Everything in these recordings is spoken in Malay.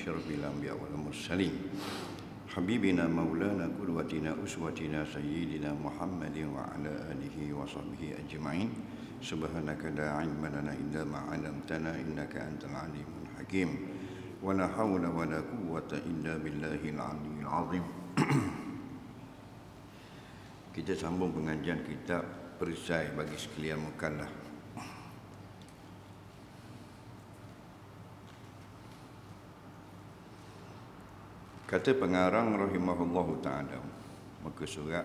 asyrafil anbiya wal mursalin habibina maulana qudwatina uswatina sayyidina Muhammadin wa ala alihi wa sahbihi ajma'in. Subhanaka la ilma lana illa ma 'allamtana innaka antal alimul hakim. Wa la haula wa la quwwata illa billahil aliyyil azim. Kita sambung pengajian kitab Perisai bagi sekalian mukallaf. Kata pengarang rahimahullahu ta'ala, muka surat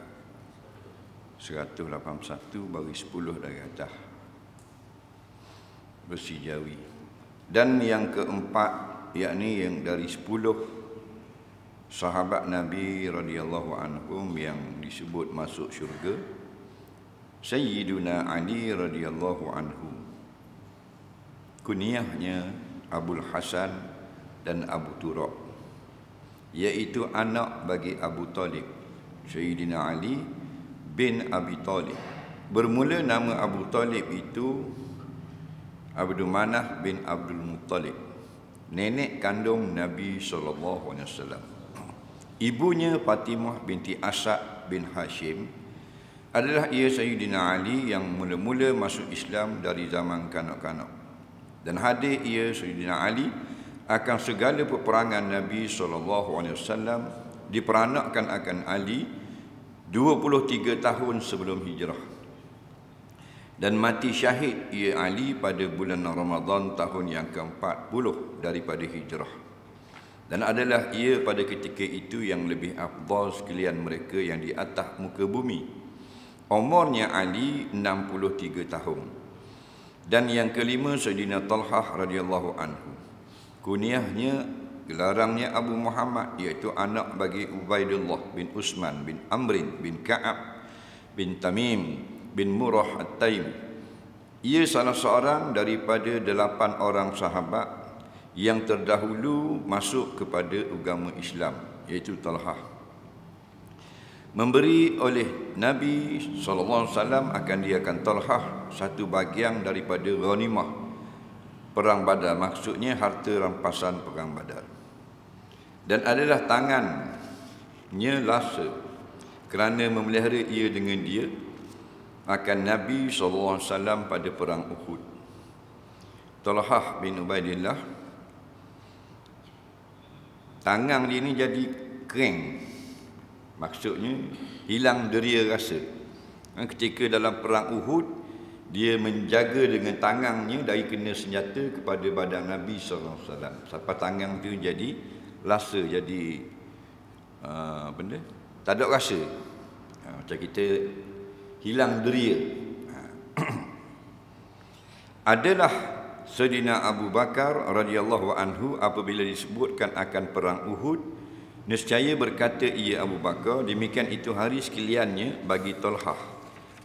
181 baris 10 dari atas, versi Jawi. Dan yang keempat, yakni yang dari 10 sahabat Nabi radhiyallahu anhum yang disebut masuk syurga, Sayyiduna Ali radhiyallahu anhu. Kunyahnya Abul Hasan dan Abu Turab, iaitu anak bagi Abu Talib, Sayyidina Ali bin Abi Talib. Bermula nama Abu Talib itu Abdul Manaf bin Abdul Muttalib, nenek kandung Nabi SAW. Ibunya Fatimah binti Asad bin Hashim adalah ia Sayyidina Ali yang mula-mula masuk Islam dari zaman kanak-kanak. Dan hadir ia Sayyidina Ali akan segala peperangan Nabi SAW, diperanakkan akan Ali 23 tahun sebelum hijrah. Dan mati syahid ia Ali pada bulan Ramadan tahun yang ke-40 daripada hijrah. Dan adalah ia pada ketika itu yang lebih afdal sekalian mereka yang di atas muka bumi. Umurnya Ali 63 tahun. Dan yang kelima Sayyidina Talhah radhiyallahu anhu. Kunyahnya, gelarangnya Abu Muhammad, iaitu anak bagi Ubaidullah bin Usman bin Amrin bin Ka'ab bin Tamim bin Murrah At-Taimi. Ia salah seorang daripada 8 orang sahabat yang terdahulu masuk kepada agama Islam, iaitu Talhah. Memberi oleh Nabi SAW akan diakan Talhah satu bahagian daripada ghanimah Perang Badar, maksudnya harta rampasan Perang Badar. Dan adalah tangannya lasa kerana memelihara ia dengan dia akan Nabi SAW pada Perang Uhud. Talhah bin Ubaidillah, tangan dia ni jadi kering, maksudnya hilang deria rasa. Ketika dalam Perang Uhud, dia menjaga dengan tangannya dari kena senjata kepada badan Nabi SAW. Sampai tangan tu jadi lasa, jadi benda tak ada rasa. Macam kita hilang deria. Adalah Sayyidina Abu Bakar radhiyallahu anhu apabila disebutkan akan Perang Uhud, nescaya berkata ia Abu Bakar, demikian itu hari sekaliannya bagi Talhah,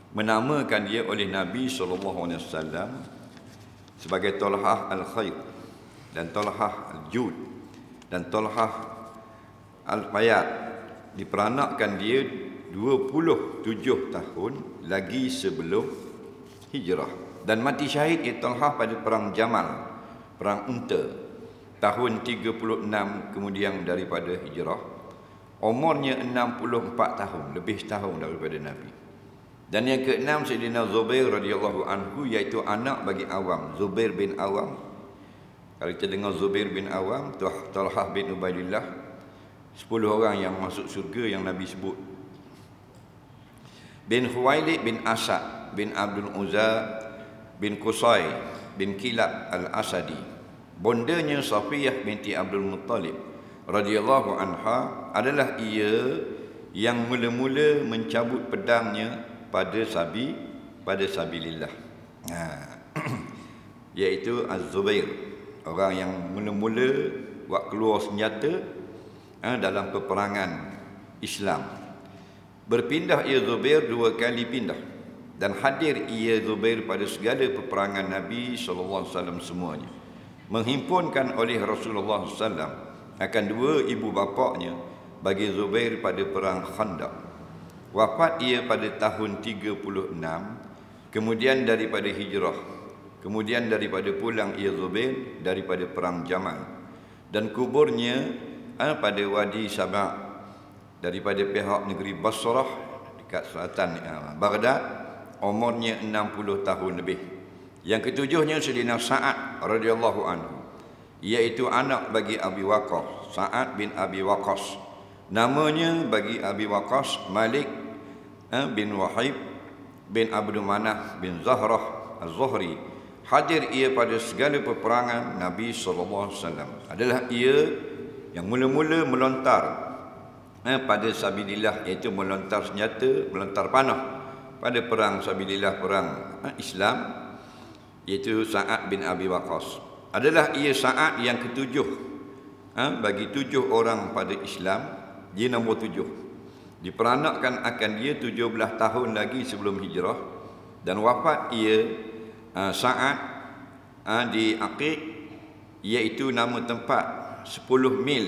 menamakan dia oleh Nabi SAW sebagai Talhah Al-Khair dan Talhah Al-Jud dan Talhah Al-Fayad. Diperanakkan dia 27 tahun lagi sebelum hijrah. Dan mati syahid ia Talhah pada Perang Jamal, Perang Unta, tahun 36 kemudian daripada hijrah. Umurnya 64 tahun, lebih setahun daripada Nabi. Dan yang keenam Sayyidina Zubair radhiyallahu anhu, iaitu anak bagi Awam, Zubair bin Awam. Kalau kita dengar Zubair bin Awam, Talhah bin Ubaidillah, 10 orang yang masuk syurga yang Nabi sebut. Bin Khuwailid bin Asad bin Abdul Uzza bin Qusay bin Kilab al-Asadi. Bondanya Safiyah binti Abdul Muttalib radhiyallahu anha adalah ia yang mula-mula mencabut pedangnya pada sabilillah, iaitu Az-Zubair, orang yang mula-mula buat keluar senjata dalam peperangan Islam. Berpindah ia Zubair 2 kali pindah, dan hadir ia Zubair pada segala peperangan Nabi SAW semuanya. Menghimpunkan oleh Rasulullah SAW akan 2 ibu bapaknya bagi Zubair pada Perang Khandaq. Wafat ia pada tahun 36, kemudian daripada hijrah. Kemudian daripada pulang ia Zubair daripada Perang Jamal. dan kuburnya pada Wadi Sabak daripada pihak negeri Basrah dekat selatan Baghdad, umurnya 60 tahun lebih. Yang ketujuhnya Sayyidina Sa'ad radhiyallahu anhu, iaitu anak bagi Abi Waqqas, Sa'ad bin Abi Waqqas. Namanya bagi Abi Waqqas Malik bin Wahib bin Abdul Manaf bin Zahrah Az-Zuhri. Hadir ia pada segala peperangan Nabi SAW. Adalah ia yang mula-mula melontar pada sabilillah, iaitu melontar senjata, melontar panah pada perang sabilillah, perang Islam, iaitu Sa'ad bin Abi Waqqas. Adalah ia Sa'ad yang ketujuh bagi 7 orang pada Islam. Dia nombor 7. Diperanakkan akan dia 17 tahun lagi sebelum hijrah, dan wafat ia Sa'ad di Aqiq, iaitu nama tempat 10 mil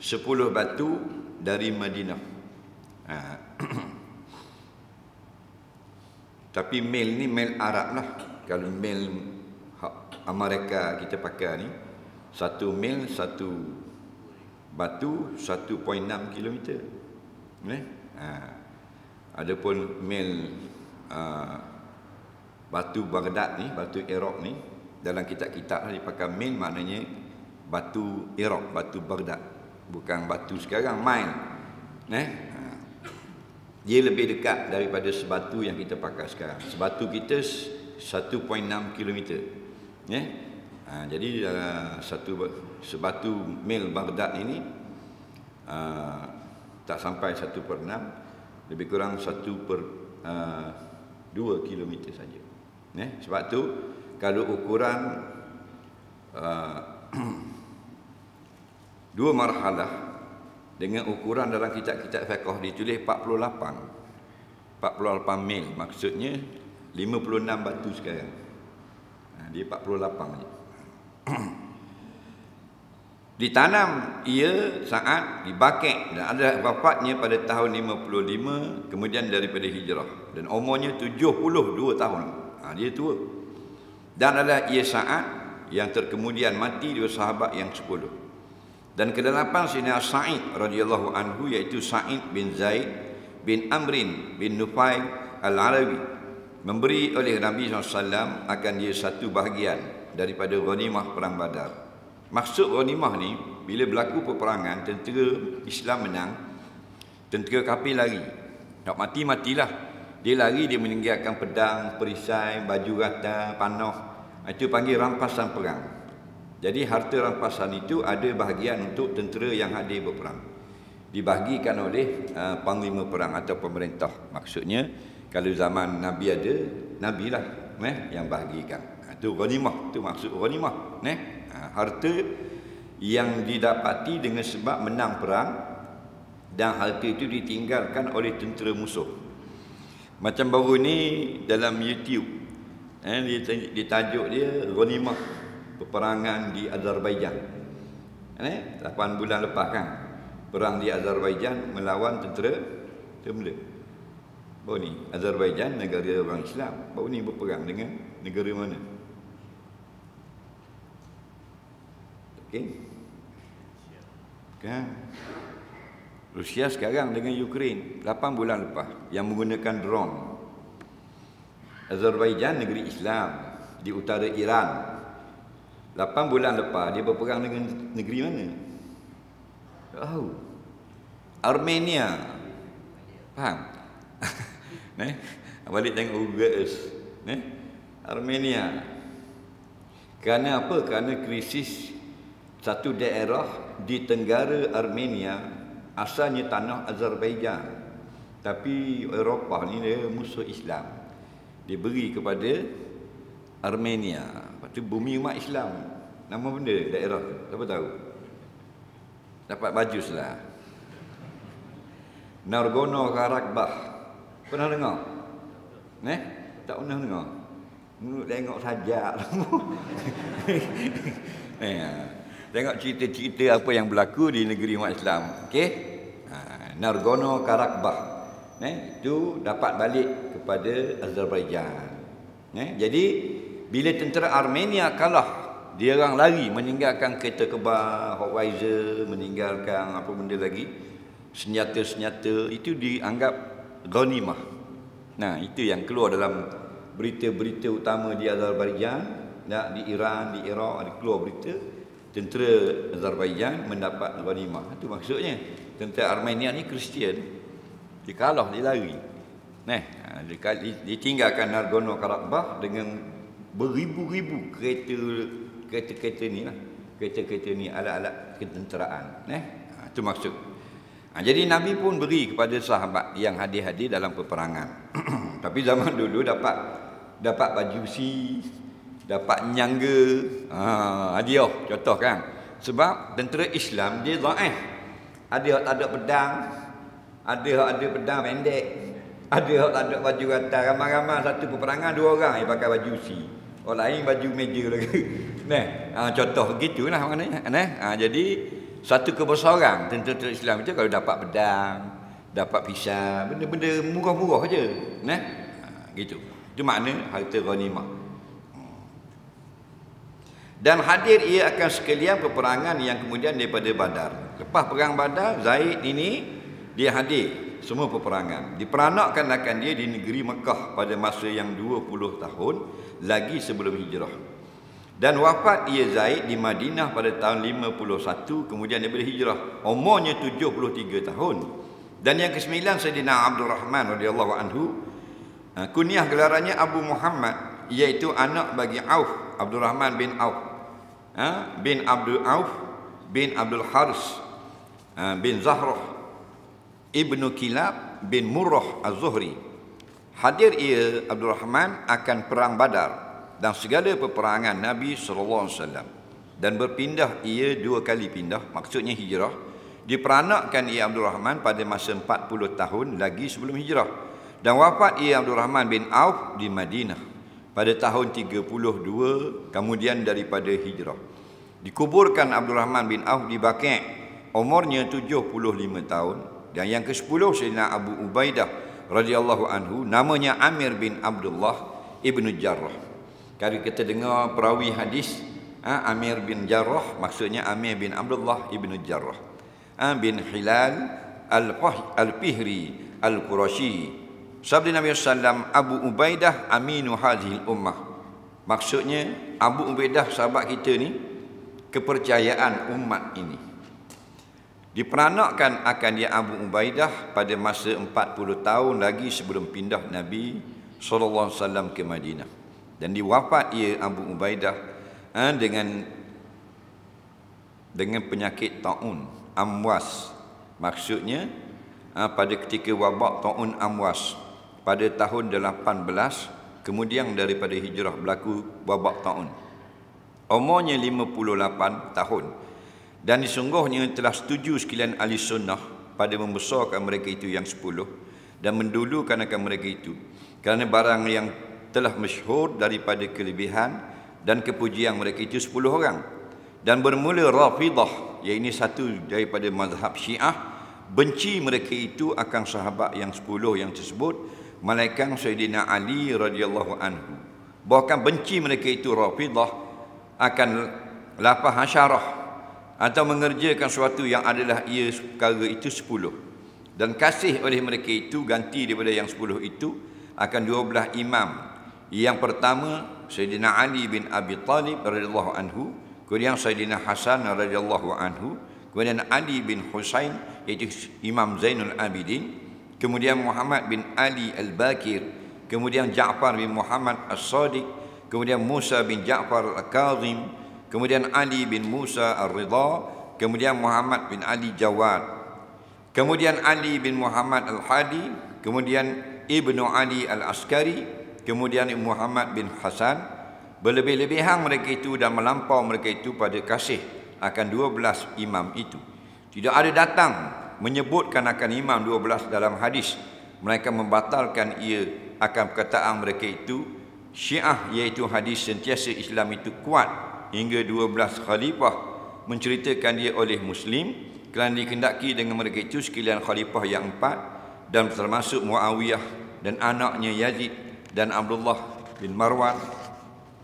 10 batu dari Madinah. Tapi mil ni mil Arab lah. Kalau mil Amerika kita pakai ni, 1 mil 1 batu 1.6 kilometer. Adapun mil batu Baghdad ni, batu Iraq ni, dalam kitab-kitab dipakai mil, maknanya batu Iraq, batu Baghdad, bukan batu sekarang mile. Dia lebih dekat daripada sebatu yang kita pakai sekarang. Sebatu kita 1.6 kilometer. Jadi sebatu mil Baghdad ini tak sampai 1/6, lebih kurang 1/2 kilometer saja. Sebab tu kalau ukuran 2 marhalah dengan ukuran dalam kitab-kitab fiqh ditulis 48 mil, maksudnya 56 batu sekarang. Dia 48 je. Ditanam ia Sa'ad di Baqi', dan ada wafatnya pada tahun 55 kemudian daripada hijrah, dan umurnya 72 tahun. Dia tua. Dan adalah ia Sa'ad yang terkemudian mati dua sahabat yang 10. Dan kedelapan Sayyidina Sa'id radhiyallahu anhu, iaitu Sa'id bin Zaid bin Amrin bin Nufail Al-Arabi, memberi oleh Nabi SAW akan dia satu bahagian daripada ghanimah perang Badar. Maksud ghanimah ni, bila berlaku peperangan, tentera Islam menang, tentera kafir lari. Tak mati-matilah. Dia lari, dia meninggalkan pedang, perisai, baju rata, panah. Itu panggil rampasan perang. Jadi harta rampasan itu ada bahagian untuk tentera yang hadir berperang, dibahagikan oleh panglima perang atau pemerintah. Maksudnya kalau zaman Nabi ada, Nabi lah yang bahagikan. Itu ghanimah, itu maksud ghanimah. Harta yang didapati dengan sebab menang perang, dan harta itu ditinggalkan oleh tentera musuh. Macam baru ni dalam YouTube, ditajuk dia ghanimah peperangan di Azerbaijan. 8 bulan lepas kan, perang di Azerbaijan melawan tentera Mela. Baru ni Azerbaijan, negara orang Islam, baru ni berperang dengan negara mana? Okey, kan? Rusia sekarang dengan Ukraine 8 bulan lepas, yang menggunakan drone. Azerbaijan negeri Islam di utara Iran. 8 bulan lepas dia berperang dengan negeri mana? Armenia. Faham? Balik tengok Google Earth. Armenia. Kerana apa? Kerana krisis satu daerah di tenggara Armenia, asalnya tanah Azerbaijan, tapi Eropah ni dia musuh Islam, dia beri kepada Armenia. Lepas tu bumi umat Islam. Nama benda daerah tu, siapa tahu? Dapat bajus lah. Nagorno-Karabakh. Pernah dengar? Tak pernah dengar. Tengok saja. Tengok cerita-cerita apa yang berlaku di negeri umat Islam. Okey? Nagorno-Karabakh. Itu dapat balik kepada Azerbaijan. Jadi bila tentera Armenia kalah Dia orang lari meninggalkan kereta kebal, Hawkwiser, meninggalkan apa benda lagi, senjata-senjata, itu dianggap ghanimah. Nah, itu yang keluar dalam berita-berita utama di Azerbaijan, di Iran, di Iraq, ada keluar berita tentera Azerbaijan mendapat ghanimah. Itu maksudnya. Tentera Armenia ni Kristian. Dia kalah, dia lari. Dia tinggalkan Nagorno-Karabakh dengan beribu-ribu kereta ni lah. Kereta-kereta ni alat-alat ketenteraan. Itu maksud. Jadi Nabi pun beri kepada sahabat yang hadir-hadir dalam peperangan. Tapi zaman dulu dapat baju besi, dapat nyangga, hadiah, contoh kan. Sebab tentera Islam dia dhaif. Ada yang tak ada pedang, ada yang ada pedang pendek, ada yang tak ada baju atas. Ramai-ramai satu peperangan 2 orang yang pakai baju besi. Orang lain baju meja lagi. Contoh begitulah maknanya. Jadi satu kebesaran tentera Islam itu kalau dapat pedang, dapat pisau, benda-benda murah-murah aja. Gitu. Itu makna harta ghanimah. Dan hadir ia akan sekalian peperangan yang kemudian daripada Badar. Lepas perang Badar, Zaid ini dia hadir semua peperangan. Diperanakkan akan dia di negeri Mekah pada masa yang 20 tahun lagi sebelum hijrah. Dan wafat ia Zaid di Madinah pada tahun 51, kemudian dia berhijrah. Umurnya 73 tahun. Dan yang ke-9 Sayyidina Abdul Rahman radhiyallahu anhu, kunyah gelarannya Abu Muhammad, iaitu anak bagi Auf, Abdul Rahman bin Auf, bin Abdul Auf bin Abdul Haris bin Zahrah Ibnu Kilab bin Murrah Az-Zuhri. Hadir ia Abdul Rahman akan perang Badar dan segala peperangan Nabi SAW, dan berpindah ia 2 kali pindah, maksudnya hijrah. Diperanakkan ia Abdul Rahman pada masa 40 tahun lagi sebelum hijrah, dan wafat ia Abdul Rahman bin Auf di Madinah pada tahun 32 kemudian daripada hijrah. Dikuburkan Abdul Rahman bin Auf di Baqi', umurnya 75 tahun. Dan yang ke-10 Sayyidina Abu Ubaidah radhiyallahu anhu, namanya Amir bin Abdullah ibnu Jarrah. Kalau kita dengar perawi hadis, Amir bin Jarrah maksudnya Amir bin Abdullah ibnu Jarrah bin Hilal al-Fihri al-Qurashi. Sabda Nabi SAW, Abu Ubaidah aminu hadhil ummah. Maksudnya Abu Ubaidah sahabat kita ni kepercayaan umat ini. Diperanakkan akan dia Abu Ubaidah pada masa 40 tahun lagi sebelum pindah Nabi SAW ke Madinah. Dan diwafat ia Abu Ubaidah dengan penyakit taun amwas. Maksudnya pada ketika wabak taun amwas pada tahun 18 kemudian daripada hijrah berlaku wabak taun. Umurnya 58 tahun. Dan sesungguhnya telah setuju sekalian ahli sunnah pada membesarkan mereka itu yang 10 dan mendulukan akan mereka itu, kerana barang yang telah masyhur daripada kelebihan dan kepujian mereka itu 10 orang. Dan bermula Rafidah, iaitu satu daripada mazhab Syiah, benci mereka itu akan sahabat yang 10 yang tersebut, melainkan Sayyidina Ali radhiyallahu anhu. Bahkan benci mereka itu Rafidah akan lapah hasyarah atau mengerjakan sesuatu yang adalah ia perkara itu 10. Dan kasih oleh mereka itu ganti daripada yang 10 itu akan 12 imam. Yang pertama Sayyidina Ali bin Abi Talib radhiyallahu anhu, kemudian Sayyidina Hasan radhiyallahu anhu, kemudian Ali bin Husain iaitu Imam Zainul Abidin, kemudian Muhammad bin Ali Al-Bakir, kemudian Ja'far bin Muhammad As-Sadiq, kemudian Musa bin Ja'far Al-Kazim, kemudian Ali bin Musa Ar-Ridha, kemudian Muhammad bin Ali Jawad, kemudian Ali bin Muhammad Al-Hadi, kemudian Ibnu Ali Al-Askari, kemudian Muhammad bin Hasan. Berlebih-lebihan mereka itu dan melampau mereka itu pada kasih akan 12 imam itu. Tidak ada datang menyebutkan akan imam 12 dalam hadis, mereka membatalkan ia akan perkataan mereka itu Syiah, iaitu hadis sentiasa Islam itu kuat hingga 12 khalifah menceritakan dia oleh Muslim, kerana dikendaki dengan mereka itu sekalian khalifah yang 4, dan termasuk Muawiyah dan anaknya Yazid dan Abdullah bin Marwan,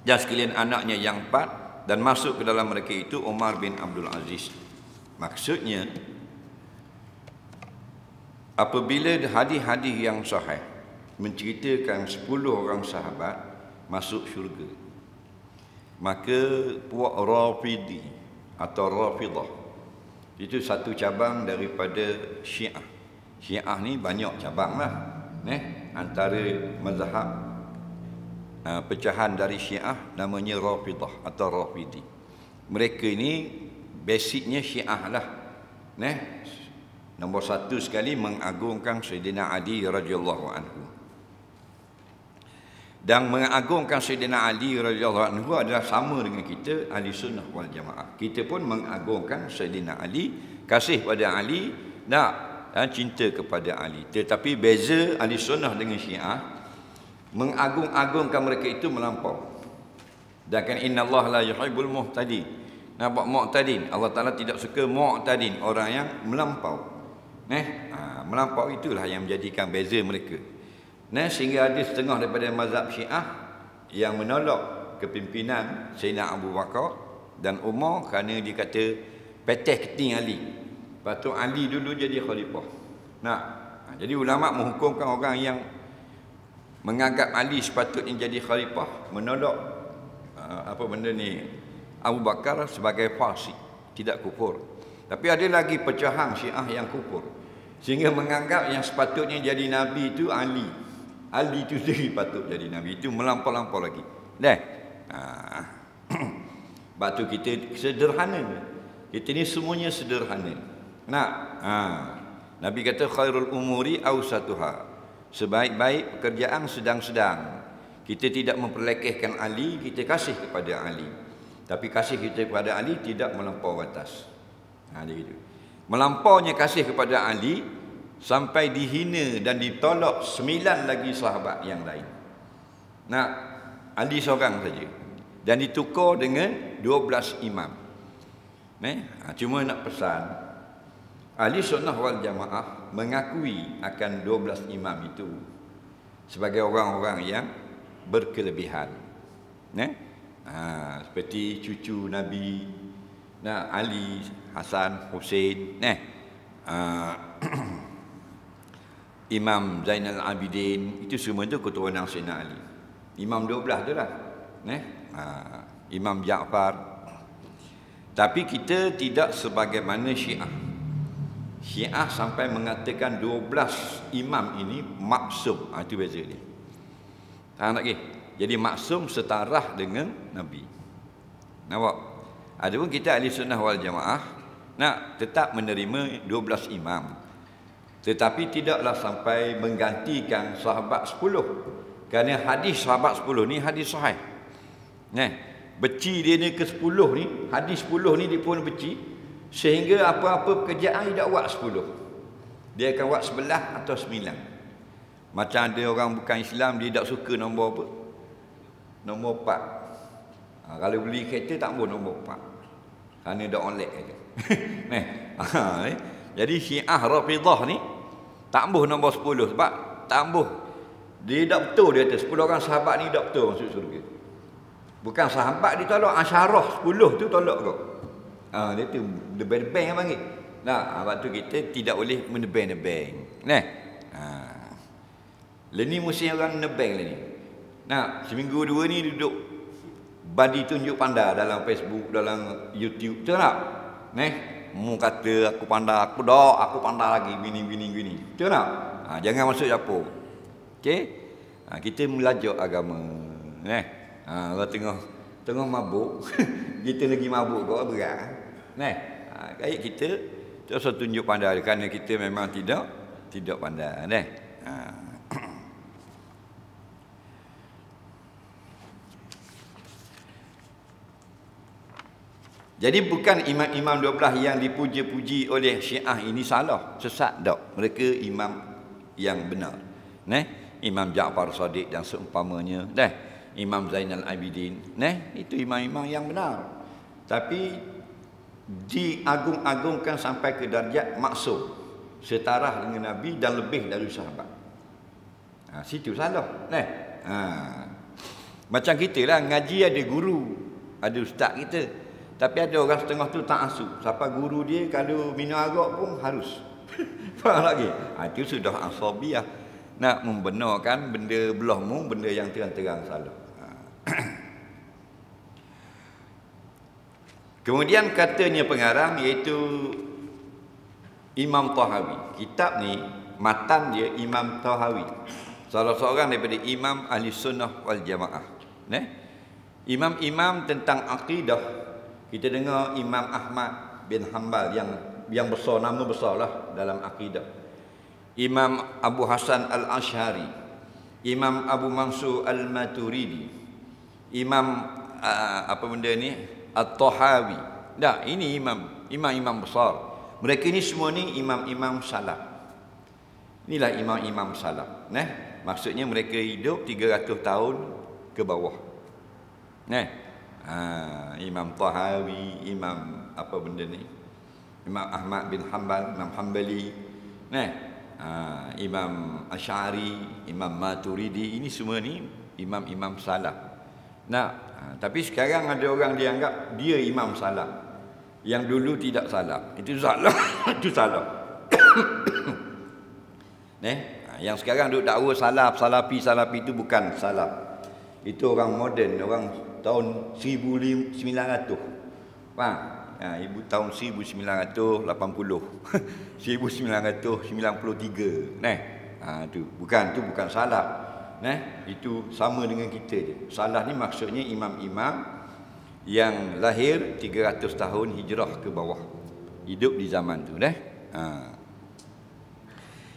dan sekalian anaknya yang 4 dan masuk ke dalam mereka itu Umar bin Abdul Aziz. Maksudnya apabila hadis-hadis yang sahih menceritakan 10 orang sahabat masuk syurga, maka puak Rafidi atau Rafidah itu satu cabang daripada Syiah. Syiah ni banyak cabang lah, antara mazhab pecahan dari Syiah namanya Rafidah atau Rafidi. Mereka ini basicnya Syiah lah, nombor satu sekali mengagungkan Sayyidina Ali radhiyallahu anhu. Dan mengagungkan Sayyidina Ali radhiyallahu anhu adalah sama dengan kita ahli sunnah wal jamaah. Kita pun mengagungkan Sayyidina Ali, kasih pada Ali, dan cinta kepada Ali. Tetapi beza ahli sunnah dengan Syiah, mengagung-agungkan mereka itu melampau. Dan kan innallaha la yuhibbul muhtadin. Nampak mu'tadin, Allah Ta'ala tidak suka mu'tadin, orang yang melampau. Melampau itulah yang menjadikan beza mereka. Sehingga ada setengah daripada mazhab Syiah yang menolak kepimpinan Sayyidina Abu Bakar dan Umar kerana dia kata peteh keting Ali. Lepas tu Ali dulu jadi khalifah. Jadi ulama menghukumkan orang yang menganggap Ali sepatutnya jadi khalifah, menolak Abu Bakar sebagai fasik, tidak kufur. Tapi ada lagi pecahan Syiah yang kufur, sehingga menganggap yang sepatutnya jadi nabi itu Ali. Ali itu sendiri patut jadi nabi, itu melampau-lampau lagi. Batu kita sederhana. Kita ni semuanya sederhana. Nabi kata khairul umuri awsatuha. Sebaik-baik pekerjaan sedang-sedang. Kita tidak memperlekehkan Ali, kita kasih kepada Ali. Tapi kasih kita kepada Ali tidak melampau batas. Dia gitu. Melampaunya kasih kepada Ali sampai dihina dan ditolak 9 lagi sahabat yang lain. Ali seorang saja. Dan ditukar dengan 12 imam. Cuma nak pesan, ahli sunnah wal jamaah mengakui akan 12 imam itu sebagai orang-orang yang berkelebihan. Seperti cucu Nabi, Ali, Hasan, Hussein, Imam Zainal Abidin, itu semua itu keturunan Sayyidina Ali. Imam 12 tu lah. Imam Ja'far. Tapi kita tidak sebagaimana Syiah. Syiah sampai mengatakan 12 imam ini maksum. Itu beza dia. Faham tak ke? Jadi maksum setara dengan Nabi. Nampak? Adapun kita ahli sunnah wal jamaah tetap menerima 12 imam. Tetapi tidaklah sampai menggantikan sahabat 10. Kerana hadis sahabat 10 ni hadis sahih. Beci dia ni ke 10 ni, hadis 10 ni dia pun beci. Sehingga apa-apa pekerjaan dia tak buat 10. Dia akan buat 11 atau 9. Macam ada orang bukan Islam, dia tak suka nombor apa? Nombor 4. Kalau beli kereta tak boleh nombor 4. Kerana dah on leg aja. Jadi Syiah Rafidah ni tak ambuh nombor 10 sebab tak ambuh. Dia tak betul dia kata 10 orang sahabat ni tak betul masuk surga. Bukan sahabat dia tolak, asyarah 10 tu tolak kau. Dia tu lebeng-lebeng yang panggil. Sebab tu kita tidak boleh menebeng-nebeng. Leni mesti orang nebeng ni. Seminggu 2 ni duduk badi tunjuk pandai dalam Facebook, dalam YouTube. Betul tak? Mu kata aku pandai, aku pandai lagi gini. Betul tak? Jangan masuk dapur. Okey? Kita belajar agama. Kalau tengah mabuk, kita lagi mabuk kau berat. Kayak kita terus tunjuk pandai kerana kita memang tidak pandai. Jadi bukan imam-imam 12 yang dipuji-puji oleh Syiah ini salah, sesat tak. Mereka imam yang benar. Imam Ja'far Shadiq dan seumpamanya. Imam Zainal Abidin. Itu imam-imam yang benar. Tapi diagung-agungkan sampai ke darjat maksum. Setara dengan Nabi dan lebih dari sahabat. Situ salah. Macam kita lah, ngaji ada guru. ada ustaz kita. Tapi ada orang setengah tu tak asuh. Siapa guru dia kalau minum arak pun harus. Faham lagi? Itu sudah asabiah. Nak membenarkan benda belahmu, benda yang terang-terang salah. Kemudian katanya pengarang iaitu Imam Tahawi. Kitab ni matan dia Imam Tahawi. Salah seorang daripada imam ahli sunnah wal jamaah. Imam-imam tentang akidah. Kita dengar Imam Ahmad bin Hanbal yang besar, nama besarlah dalam akidah. Imam Abu Hasan Al-Ash'ari, Imam Abu Mansur Al-Maturidi, Imam apa benda ni? At-Tahawi. Dah, ini imam besar. Mereka ni semua ni imam-imam salaf. Inilah imam-imam salaf. Maksudnya mereka hidup 300 tahun ke bawah. Imam Tahawi, Imam apa benda ni? Imam Ahmad bin Hanbal, Imam Hanbali, Imam Asy'ari, Imam Maturidi, ini semua ni imam-imam salaf. Tapi sekarang ada orang dianggap dia imam salaf. Yang dulu tidak salaf. Itu salah. Itu salah. Yang sekarang duk dakwa salaf, salafi itu bukan salaf. Itu orang moden, orang tahun 1900. Faham? Ibu tahun 1980. 1993. Tu bukan salaf. Itu sama dengan kita je. Salaf ni maksudnya imam-imam yang lahir 300 tahun hijrah ke bawah. Hidup di zaman tu.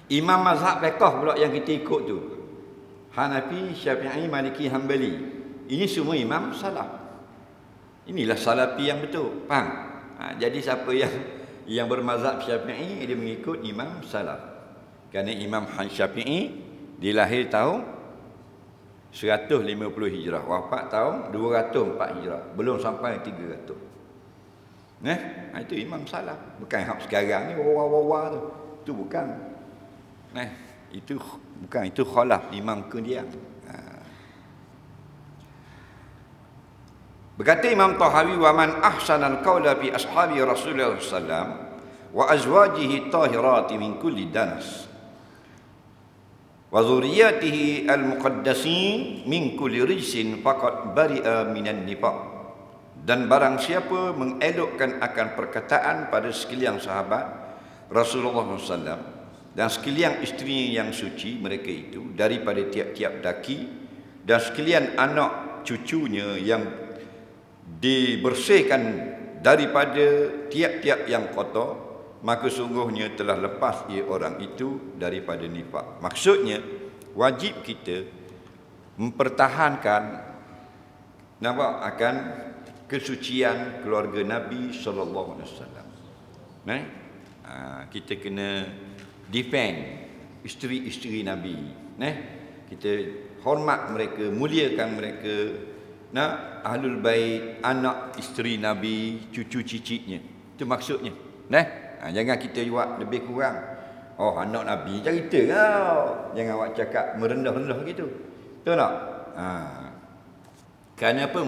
Imam mazhab fiqh pula yang kita ikut tu, Hanafi, Syafi'i, Maliki, Hanbali. Ini semua imam salaf. Inilah salafi yang betul. Faham? Jadi siapa yang bermazhab Syafi'i, dia mengikut imam salaf. Kerana Imam Syafi'i dilahir tahun 150 hijrah, wafat tahun 204 hijrah, belum sampai 300. Itu imam salaf. Bukan hak sekarang ni wawa tu. Itu bukan. Itu bukan, itu khalaf, imam kemudian. Berkata Imam Tahawi, wa man ahsanal qawla fi ashabi Rasulullah sallam wa azwajihi tahirati min kulli danas wa zuriyatihi al-muqaddasin min kulli rijsin faqad bari'a minan nifaq. Dan barang siapa mengelokkan akan perkataan pada sekalian sahabat Rasulullah SAW dan sekalian isteri yang suci mereka itu daripada tiap-tiap daki, dan sekalian anak cucunya yang dibersihkan daripada tiap-tiap yang kotor, maka sungguhnya telah lepas ia orang itu daripada nifak. Maksudnya wajib kita mempertahankan akan kesucian keluarga Nabi sallallahu alaihi wasallam. Kita kena defend isteri-isteri Nabi. Kita hormat mereka, muliakan mereka. Ahlul bait, anak isteri Nabi, cucu cicitnya. Itu maksudnya. Jangan kita buat lebih kurang. Oh, anak Nabi cerita kau. Jangan awak cakap merendah-rendah gitu. Betul tak? Kerana apa?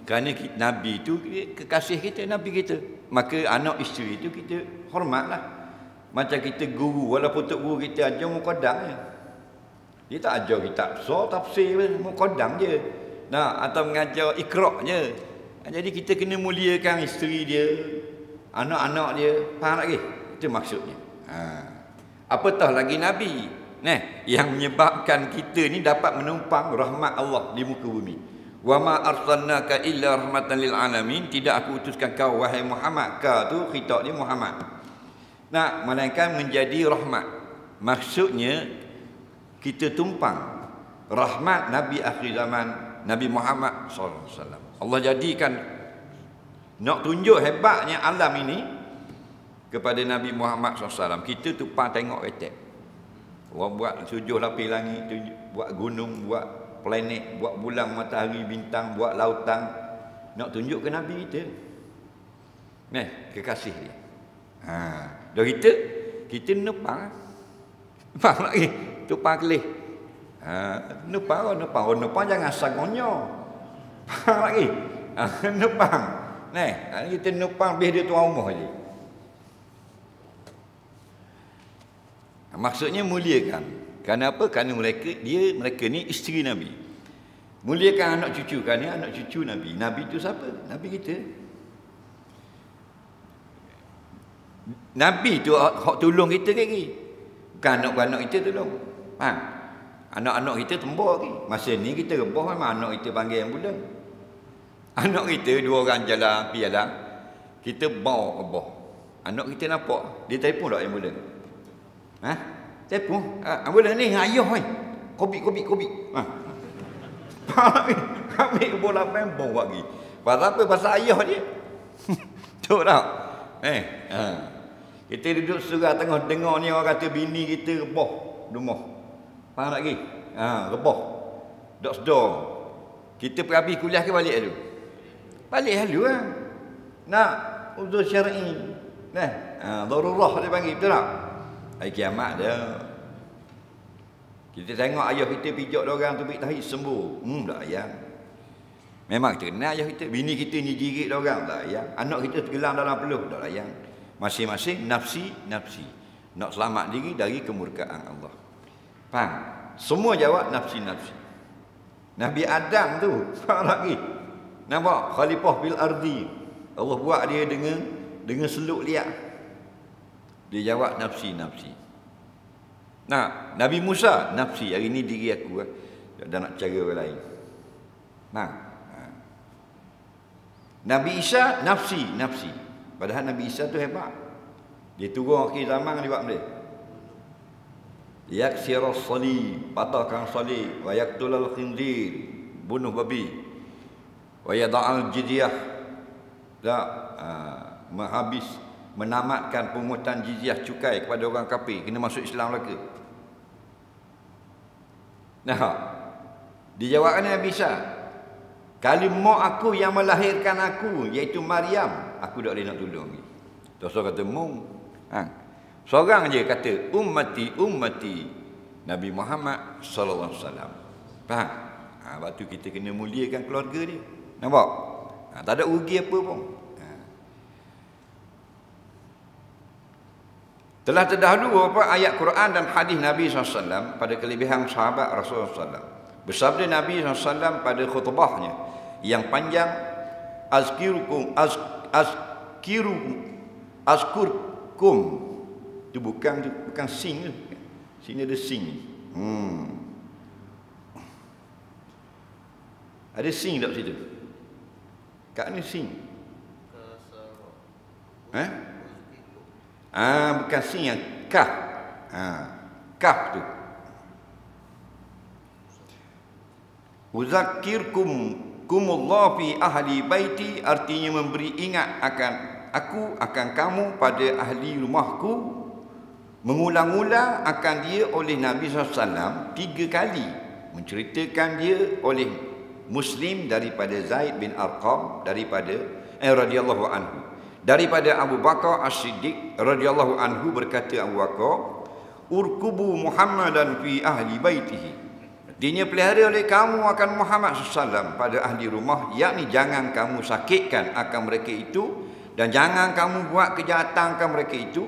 Kerana Nabi itu kekasih kita, Nabi kita. Maka anak isteri itu kita hormatlah. Macam kita guru, walaupun tok guru kita ajar muqaddam je. Dia tak ajar kitab besar, tafsir muqaddam je. Atau mengajar iqra' je. Jadi kita kena muliakan isteri dia, anak-anak dia. Faham lagi? Itu maksudnya. Apatah lagi Nabi. Yang menyebabkan kita ni dapat menumpang rahmat Allah di muka bumi. Wa ma arsalnaka illa rahmatan lil alamin. Tidak aku utuskan kau wahai Muhammad. Kau tu khitab dia Muhammad. Melainkan menjadi rahmat. Maksudnya kita tumpang rahmat Nabi akhir zaman, Nabi Muhammad SAW. Allah jadikan, nak tunjuk hebatnya alam ini kepada Nabi Muhammad SAW. Kita tumpang tengok retek. Orang buat sujuh lapis langit, buat gunung, buat planet, buat bulan, matahari, bintang, buat lautan. Nak tunjuk ke Nabi kita. Kekasih dia. Dan kita nepang. Faham lagi? Tupang kelih. Nepang jangan sangonyo. Faham lagi? Nupang. Kita nupang lebih dia tuan rumah je. Maksudnya muliakan. Kenapa? Kerana mereka ni isteri Nabi. Muliakan anak cucu, kerana anak cucu Nabi. Nabi tu siapa? Nabi kita. Nabi tu hak tolong kita lagi. Bukan anak-anak kita tolong. Faham? Anak-anak kita tembak lagi. Masa ni kita rebah, memang anak kita panggil ambulan. Anak kita dua orang jalan, pergi jalan. Kita bawa rebah. Anak kita nampak, dia telefon tak ambulan? Telefon. Ambulan ni ayah ni. Kopi. Ambil bola pembong lagi. Pasal apa? Pasal ayah dia. Tahu tak? Kita duduk surah tengah dengar ni orang kata bini kita rebah rumah. Faham tak lagi? Rebah. Dok sedar. Kita pergi kuliah ke balik dulu? Balik dulu lah. Nak uzur syar'i. Darurah dia panggil, betul tak? Hari kiamat dia. Kita tengok ayah kita pijak orang tu tahid sembuh. Tak ayah. Memang kita kenal ayah kita. Bini kita ni jirit orang, tak ayah. Anak kita tenggelam dalam peluh, tak ayah. Masing-masing nafsi. Nak selamat diri dari kemurkaan Allah. Faham? Semua jawab nafsi. Nabi Adam tu, faham lagi? Nampak? Khalifah bil ardi. Allah buat dia dengan seluk liat. Dia jawab nafsi. Nabi Musa, nafsi. Hari ni diri aku. Dan nak cara orang lain. Nabi Isa, nafsi. Padahal Nabi Isa tu hebat. Dia turun akhir zaman dia buat benda. Yaksirus salib, patahkan salib, wa yaqtulul khinzir, bunuh babi. Wa yada'al jizyah, menamatkan pungutan jizyah cukai kepada orang kafir, kena masuk Islam lagi. Dijawab Nabi Isa, kalau mak aku yang melahirkan aku, iaitu Maryam, aku tak boleh nak tolong. Terus kata mung. Seorang je kata ummati Nabi Muhammad sallallahu alaihi wasallam. Faham? Waktu kita kena muliakan keluarga dia. Nampak? Tak ada rugi apa pun. Telah terdahulu beberapa ayat Quran dan hadis Nabi SAW pada kelebihan sahabat Rasulullah SAW. Bersabda Nabi SAW pada khutbahnya yang panjang, azkurkum. Itu bukan sing tu. Sini ada sing. Ada sing tak situ? Kat ni sing. Bukan sing yang kaf. Kaf tu. Uzakkirkumullah fi ahli baiti, artinya memberi ingat akan kamu pada ahli rumahku. Mengulang-ulang akan dia oleh Nabi SAW 3 kali. Menceritakan dia oleh Muslim daripada Zaid bin Arqam radhiyallahu anhu. Daripada Abu Bakar As-Siddiq radhiyallahu anhu, berkata Abu Bakar, urkubu Muhammadan fi ahli baitihi. Artinya pelihara oleh kamu akan Muhammad SAW pada ahli rumah, yakni jangan kamu sakitkan akan mereka itu dan jangan kamu buat kejahatan akan mereka itu.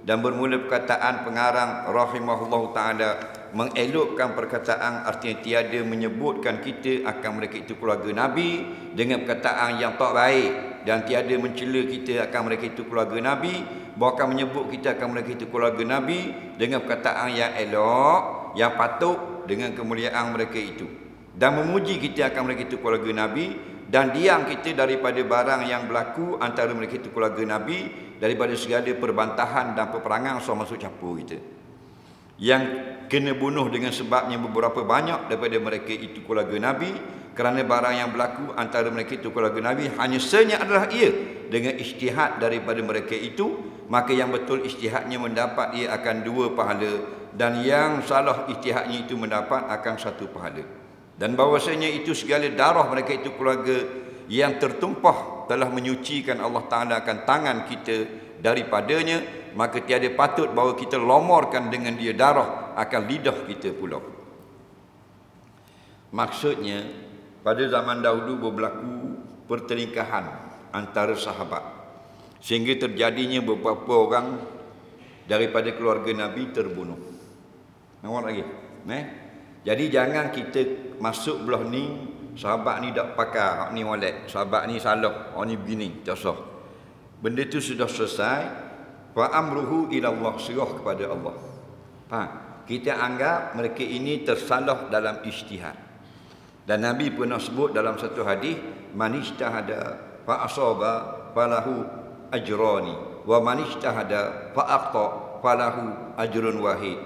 Dan bermula perkataan pengarang rahimahullah ta'ala mengelokkan perkataan, artinya tiada menyebutkan kita akan mereka itu keluarga Nabi dengan perkataan yang tak baik, dan tiada mencela kita akan mereka itu keluarga Nabi, bahkan menyebut kita akan mereka itu keluarga Nabi dengan perkataan yang elok, yang patut dengan kemuliaan mereka itu, dan memuji kita akan mereka itu keluarga Nabi, dan diam kita daripada barang yang berlaku antara mereka itu keluarga Nabi, daripada segala perbantahan dan peperangan sama masuk campur kita, yang kena bunuh dengan sebabnya beberapa banyak daripada mereka itu keluarga Nabi, kerana barang yang berlaku antara mereka itu keluarga Nabi hanya senya adalah ia dengan ijtihad daripada mereka itu, maka yang betul ijtihadnya mendapat ia akan 2 pahala, dan yang salah ijtihadnya itu mendapat akan 1 pahala. Dan bahwasanya itu segala darah mereka itu keluarga yang tertumpah telah menyucikan Allah Ta'ala akan tangan kita daripadanya, maka tiada patut bahawa kita lomorkan dengan dia darah akan lidah kita pula. Maksudnya pada zaman dahulu berlaku pertelingkahan antara sahabat, sehingga terjadinya beberapa orang daripada keluarga Nabi terbunuh. Nampak lagi? Jadi jangan kita masuk belah ni, sahabat ni tak pakar, ni molek, sahabat ni salah, ni begini, tak sah. Benda tu sudah selesai. Fa amruhu ila Allah, serah kepada Allah. Faham? Kita anggap mereka ini tersalah dalam ijtihad. Dan Nabi pernah sebut dalam satu hadis, man ijtahada fa asaba falahu ajrani wa man ijtahada fa aqta falahu ajrun wahid.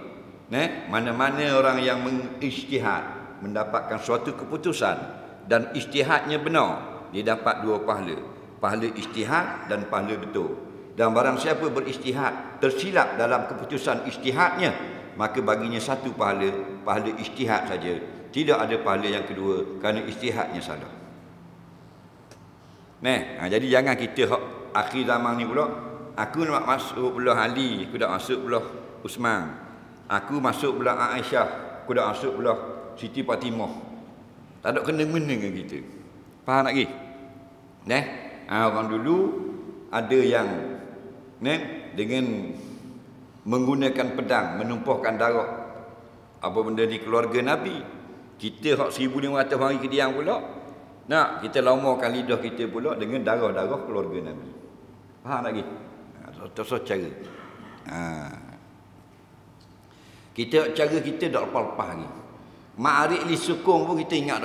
Mana-mana orang yang mengijtihad, mendapatkan suatu keputusan dan ijtihadnya benar, dia dapat dua pahala. Pahala ijtihad dan pahala betul. Dan barang siapa berijtihad tersilap dalam keputusan ijtihadnya, maka baginya satu pahala, pahala ijtihad saja. Tidak ada pahala yang kedua kerana ijtihadnya salah. Jadi jangan kita akhir zaman ni pula, aku nak masuk belah Ali, aku nak masuk belah Usman. Aku masuk belah Aisyah, aku nak masuk belah Siti Fatimah. Tak ada kena-mena dengan kita. Faham tak lagi? Orang dulu ada yang dengan menggunakan pedang menumpahkan darah apa benda di keluarga Nabi. Kita 1500 hari kediam pula nak kita lamakan lidah kita pula dengan darah-darah keluarga Nabi. Faham lagi? Itu cara. Kita cara kita tak lepas-lepas lagi. Ma'arik li sukung pun kita ingat.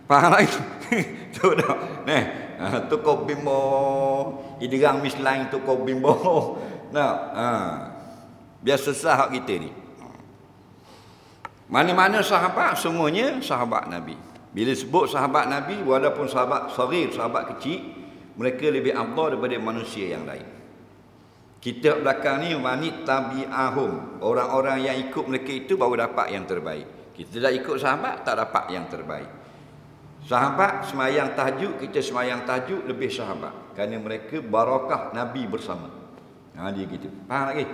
Faham lagi? Tu dah. Tukar bimbo, idrang mislain tukar bimbo. Biar susah hak kita ni. Mana-mana sahabat, semuanya sahabat Nabi. Bila sebut sahabat Nabi, walaupun sahabat saghir, sahabat kecil, mereka lebih afdal daripada manusia yang lain. Kita belakang ni wanit tabi'ahum, orang-orang yang ikut mereka itu baru dapat yang terbaik. Kita dah ikut sahabat, tak dapat yang terbaik. Sahabat semayang tahajud, kita semayang tahajud lebih sahabat, kerana mereka barakah Nabi bersama. Dia gitu. Faham lagi?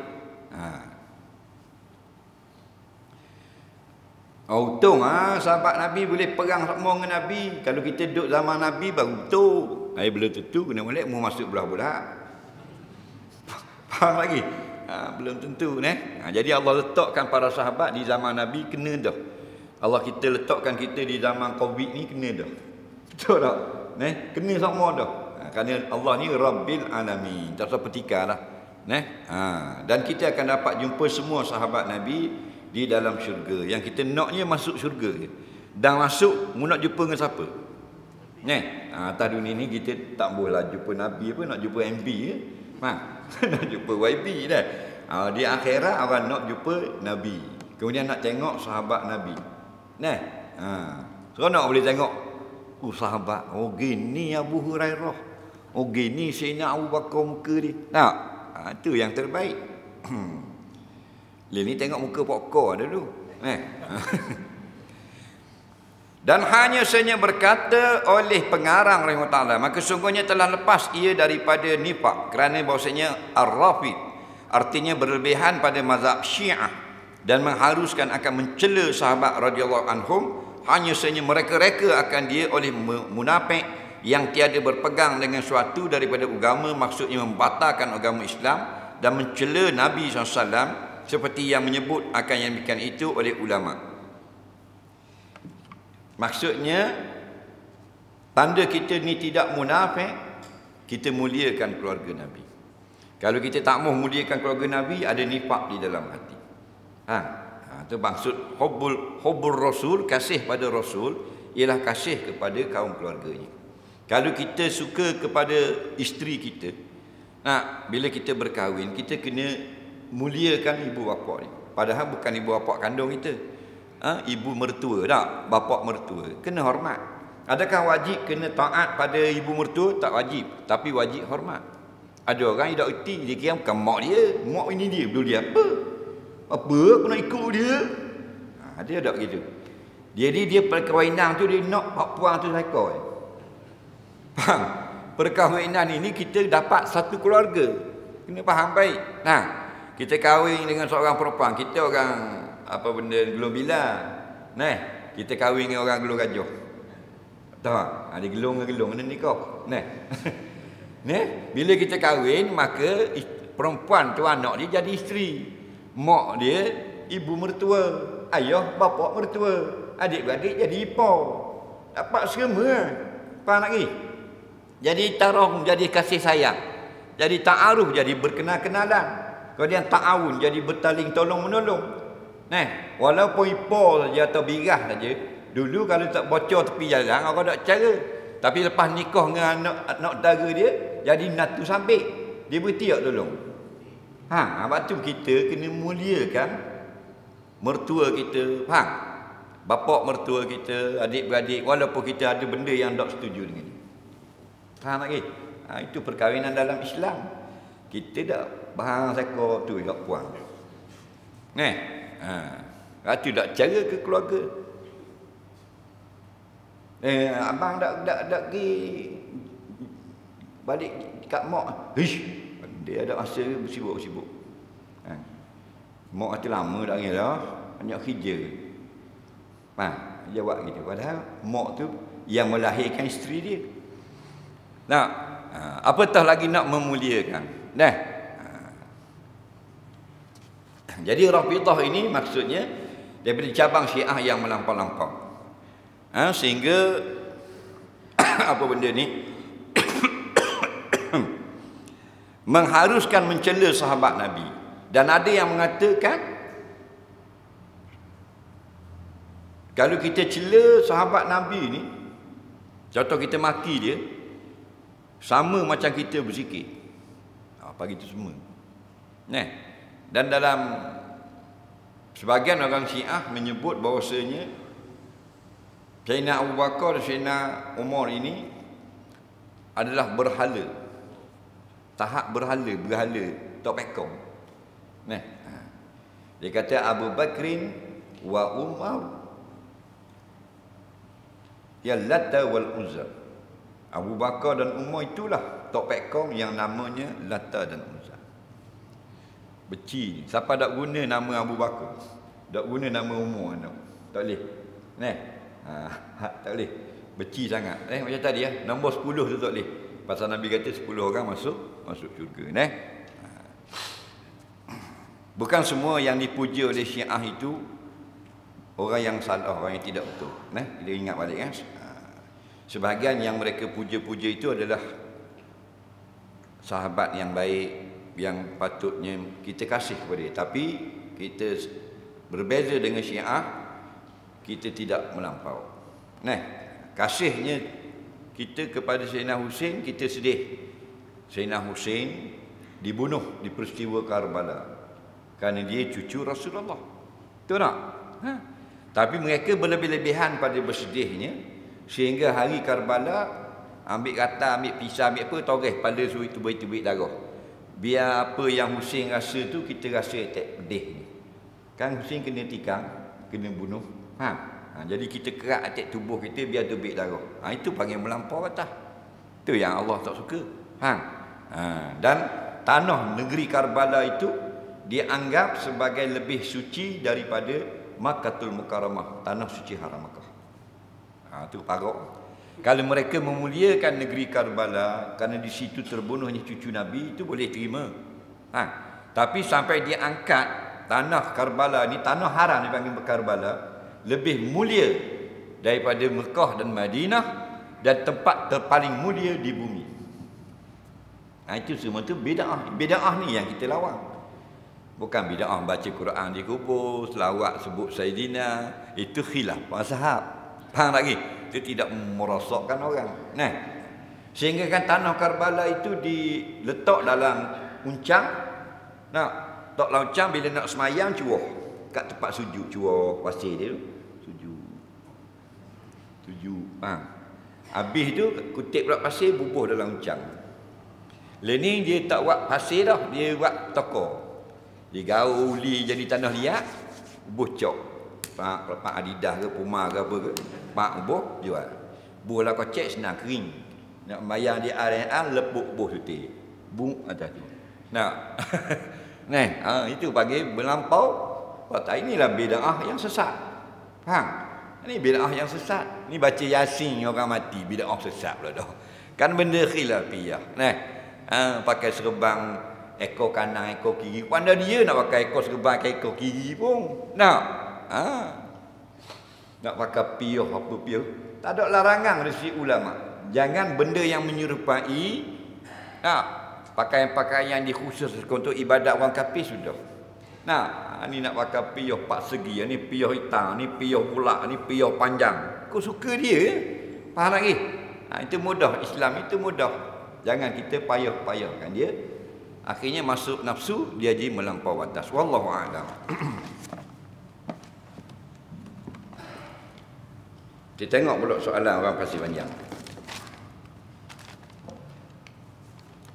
Untung sahabat Nabi boleh perang sama dengan Nabi. Kalau kita duduk zaman Nabi baru betul. Belum tentu kena molek mau masuk belah-belah. Faham lagi? Belum tentu. Jadi Allah letakkan para sahabat di zaman Nabi kena dah. Allah kita letakkan kita di zaman Covid ni kena dah. Betul tak? Kena sama dah. Kerana Allah ni Rabbil Alamin. Tak usah petikarlah. Dan kita akan dapat jumpa semua sahabat Nabi di dalam syurga. Yang kita naknya masuk syurga. Dan masuk, mu nak jumpa dengan siapa? Atas dunia ni kita tak bolehlah jumpa Nabi apa, nak jumpa MB je. Nak jumpa YB dah. Di akhirat orang nak jumpa Nabi. Kemudian nak tengok sahabat Nabi. Seronok boleh tengok. Sahabat. Gini Abu Hurairah. Gini Sayyidina Abu Bakar muka dia. Itu yang terbaik. Ni tengok muka pokok dulu. Dan hanya saja berkata oleh pengarang rahimahullah, maka sungguhnya telah lepas ia daripada nifaq, kerana bahawasanya ar-rafid artinya berlebihan pada mazhab Syiah dan mengharuskan akan mencela sahabat radhiyallahu anhum. Hanya saja mereka reka akan dia oleh munafik yang tiada berpegang dengan suatu daripada agama, maksudnya membatalkan agama Islam dan mencela Nabi SAW, seperti yang menyebut akan yang demikian itu oleh ulama. Maksudnya tanda kita ni tidak munafik, kita muliakan keluarga Nabi. Kalau kita tak mahu muliakan keluarga Nabi, ada nifaq di dalam hati. Itu maksud hubbur Rasul, kasih pada Rasul ialah kasih kepada kaum keluarganya. Kalau kita suka kepada isteri kita, bila kita berkahwin, kita kena muliakan ibu bapa ni. Padahal bukan ibu bapa kandung kita. Ibu mertua tak, bapa mertua. Kena hormat. Adakah wajib kena taat pada ibu mertua? Tak wajib, tapi wajib hormat. Ada orang yang tak erti, dia kira bukan mak dia, mak ini dia, dulu dia apa? Apa aku nak ikut dia? Dia tak begitu. Jadi dia perkahwinan tu dia nak hak puang tu sekor. Faham? Perkahwinan ini kita dapat satu keluarga. Kena faham baik. Kita kahwin dengan seorang perempuan, kita orang apa benda Globila. Kita kahwin dengan orang Gulu Gajah. Tak, ada gelung-gelung kena nikah. Nah. Nah, bila kita kahwin maka perempuan tu anak dia jadi isteri. Mak dia ibu mertua, ayah bapa mertua, adik-beradik jadi ipar. Dapat semua. Faham lagi? Jadi tarong jadi kasih sayang. Jadi ta'aruf jadi berkenal-kenalan. Kemudian ta'awun jadi bertaling tolong-menolong. Nah, walaupun ipar saja atau birah saja, dulu kalau tak bocor tepi jalan orang tak cara. Tapi lepas nikah dengan anak dara dia, jadi natu sampai. Dia berhenti tak tolong. Sebab tu kita kena muliakan mertua kita. Faham? Bapak mertua kita, adik-beradik, walaupun kita ada benda yang tak setuju dengan dia. Faham lagi? Itu perkahwinan dalam Islam. Kita tak bahang seko tu tak puang. Itu tak cara ke keluarga. Abang dak pergi balik kat mak. Dia ada masa bersibuk-sibuk. Mak tu lama dah ngira, banyak kerja. Jawab gitu. Padahal mak tu yang melahirkan isteri dia. Nah, apatah lagi nak memuliakan. Nah. Jadi Rafidhah ini maksudnya daripada cabang Syiah yang melampau-lampau. Sehingga apa benda ni mengharuskan mencela sahabat Nabi. Dan ada yang mengatakan kalau kita cela sahabat Nabi ni, contoh kita maki dia, sama macam kita berzikir. Pagi itu semua. Dan dalam sebahagian orang Syiah menyebut bahawasanya Sayyidina Abu Bakar dan Sayyidina Umar ini adalah berhala. Tahap berhala tak pekong. Dia kata Abu Bakrin wa Umar ya Lata wal Uzza. Abu Bakar dan Umar itulah tok pekong yang namanya Lata dan Uzza. Beci. Siapa tak guna nama Abu Bakar? Tak guna nama Umar tak boleh. Tak boleh. Beci sangat. Macam tadi nombor 10 tu tak boleh. Pasal Nabi kata 10 orang masuk syurga. Bukan semua yang dipuja oleh Syiah itu orang yang salah, orang yang tidak betul. Kita ingat balik sebahagian yang mereka puja-puja itu adalah sahabat yang baik, yang patutnya kita kasih kepada dia. Tapi kita berbeza dengan Syiah, kita tidak melampau. Kasihnya kita kepada Sayyidina Husain, kita sedih. Sayyidina Husain dibunuh di peristiwa Karbala kerana dia cucu Rasulullah. Betul tak? Tapi mereka berlebih-lebihan pada bersedihnya sehingga hari Karbala ambil kata, ambil pisau, ambil apa, toreh pada suruh itu tubik darah. Biar apa yang Husain rasa tu kita rasa tak pedih ni. Kan Husain kena tikam, kena bunuh. Jadi kita kerak atas tubuh kita biar tubik darah. Itu panggil melampau atas. Itu yang Allah tak suka. Dan tanah negeri Karbala itu dianggap sebagai lebih suci daripada Makkatul Mukarramah, tanah suci haram Makkah. Itu parok. Kalau mereka memuliakan negeri Karbala kerana di situ terbunuhnya cucu Nabi, itu boleh terima. Tapi sampai dia angkat tanah Karbala ni, tanah haram dipanggil Karbala, lebih mulia daripada Mekah dan Madinah dan tempat terpaling mulia di bumi. Itu semua tu bid'ah. Bid'ah ni yang kita lawan. Bukan bid'ah baca Quran di kubur, selawat sebut Sayyidina, itu khilaf mazhab. Faham lagi? Itu tidak merosakkan orang. Sehingga kan tanah Karbala itu diletak dalam uncang. Tak launcang bila nak semayang cuah kat tempat sujud, cuah pasir dia sujud. Habis tu kutip pula pasir bubuh dalam uncang. Lening dia tak buat pasir dah, dia buat tokor. Dia gaul uli jadi tanah liat, bocok. Pak Adidas ke Puma ke apa ke, buh jual. Buh lah kocek senang kering. Nak bayang dia RNR lepuk buh tutik. Bung atas tu. Itu bagi melampau. Inilah bid'ah yang sesat. Faham? Ini bid'ah yang sesat. Ni baca Yasin orang mati, bid'ah sesat pula dah. Kan benda khilafiyah. Pakai serban ekor kanan, ekor kiri. Pandai dia nak pakai ekor serban ke ekor kiri pun. Nak. Nak pakai piyuh apa piyuh. Tak ada larangan dari ulama. Jangan benda yang menyerupai pakaian-pakaian dikhususkan untuk ibadat orang kafir sudah. Ni nak pakai piyuh 4 segi, ni piyuh hitam, ni piyuh bulat, ni piyuh panjang. Kau suka dia? Faham lagi? Itu mudah. Islam itu mudah. Jangan kita payah-payahkan dia. Akhirnya masuk nafsu, dia jadi melampau batas. Wallahu a'lam. Kita tengok pula soalan orang Pasir Panjang.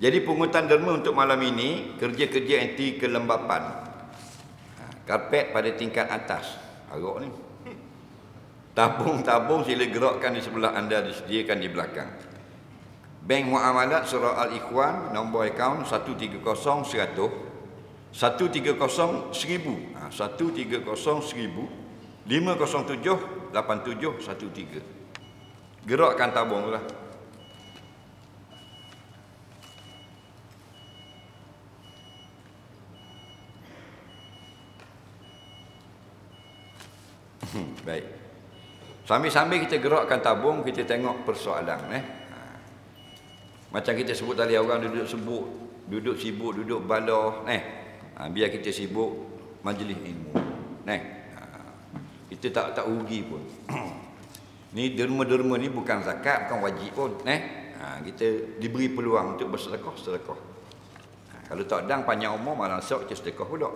Jadi pungutan derma untuk malam ini, kerja-kerja anti kelembapan. Karpet pada tingkat atas. Haruk ni. Tabung-tabung sila gerakkan di sebelah anda, disediakan di belakang. Bank Muamalat Surah Al-Ikhwan, nombor akaun 130 100 130 1000. 130 1000 507 8713. Gerakkan tabung tu lah. Baik. Sambil-sambil kita gerakkan tabung, kita tengok persoalan. Macam kita sebut tadi, orang duduk sibuk, duduk balah. Biar kita sibuk majlis ilmu. Kita tak rugi pun. Ni derma-derma ni bukan zakat, bukan wajib pun. Kita diberi peluang untuk bersedekah. Kalau tak dang panjang umur, malah sok kita sedekah pula.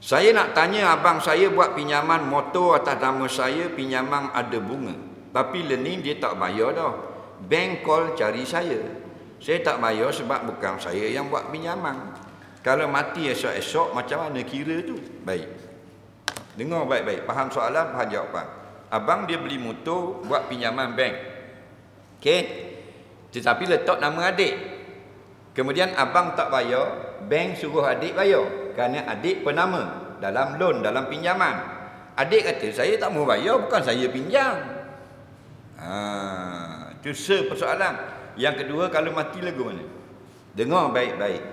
Saya nak tanya abang saya buat pinjaman motor atas nama saya, pinjaman ada bunga. Tapi learning dia tak bayar dah. Bank call cari saya. Saya tak bayar sebab bukan saya yang buat pinjaman. Kalau mati esok-esok macam mana kira tu? Baik. Dengar baik-baik. Faham soalan, faham jawapan. Abang dia beli motor buat pinjaman bank. Okey. Tetapi letak nama adik. Kemudian abang tak bayar, bank suruh adik bayar. Kerana adik penama dalam loan, dalam pinjaman. Adik kata, saya tak mau bayar, bukan saya pinjam. Itu persoalan. Yang kedua, kalau mati lagu mana? Dengar baik-baik.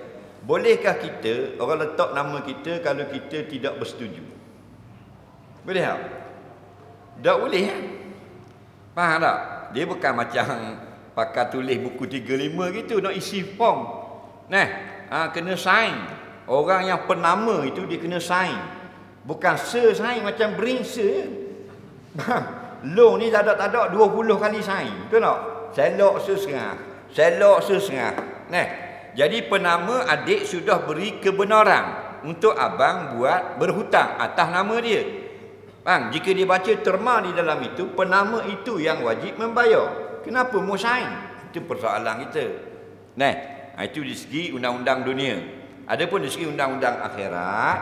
Bolehkah kita, orang letak nama kita kalau kita tidak bersetuju? Boleh tak? Tak boleh kan? Faham tak? Dia bukan macam pakai tulis buku 35 gitu, nak isi form. Kena sign. Orang yang penama itu dia kena sign. Bukan sign macam bring loan ni tak ada 20 kali sign. Betul tak? Selok sesengah. Jadi penama adik sudah beri kebenaran untuk abang buat berhutang atas nama dia. Bang, jika dia baca terma di dalam itu, penama itu yang wajib membayar. Kenapa mau sign? Itu persoalan kita. Itu di segi undang-undang dunia. Adapun dari segi undang-undang akhirat,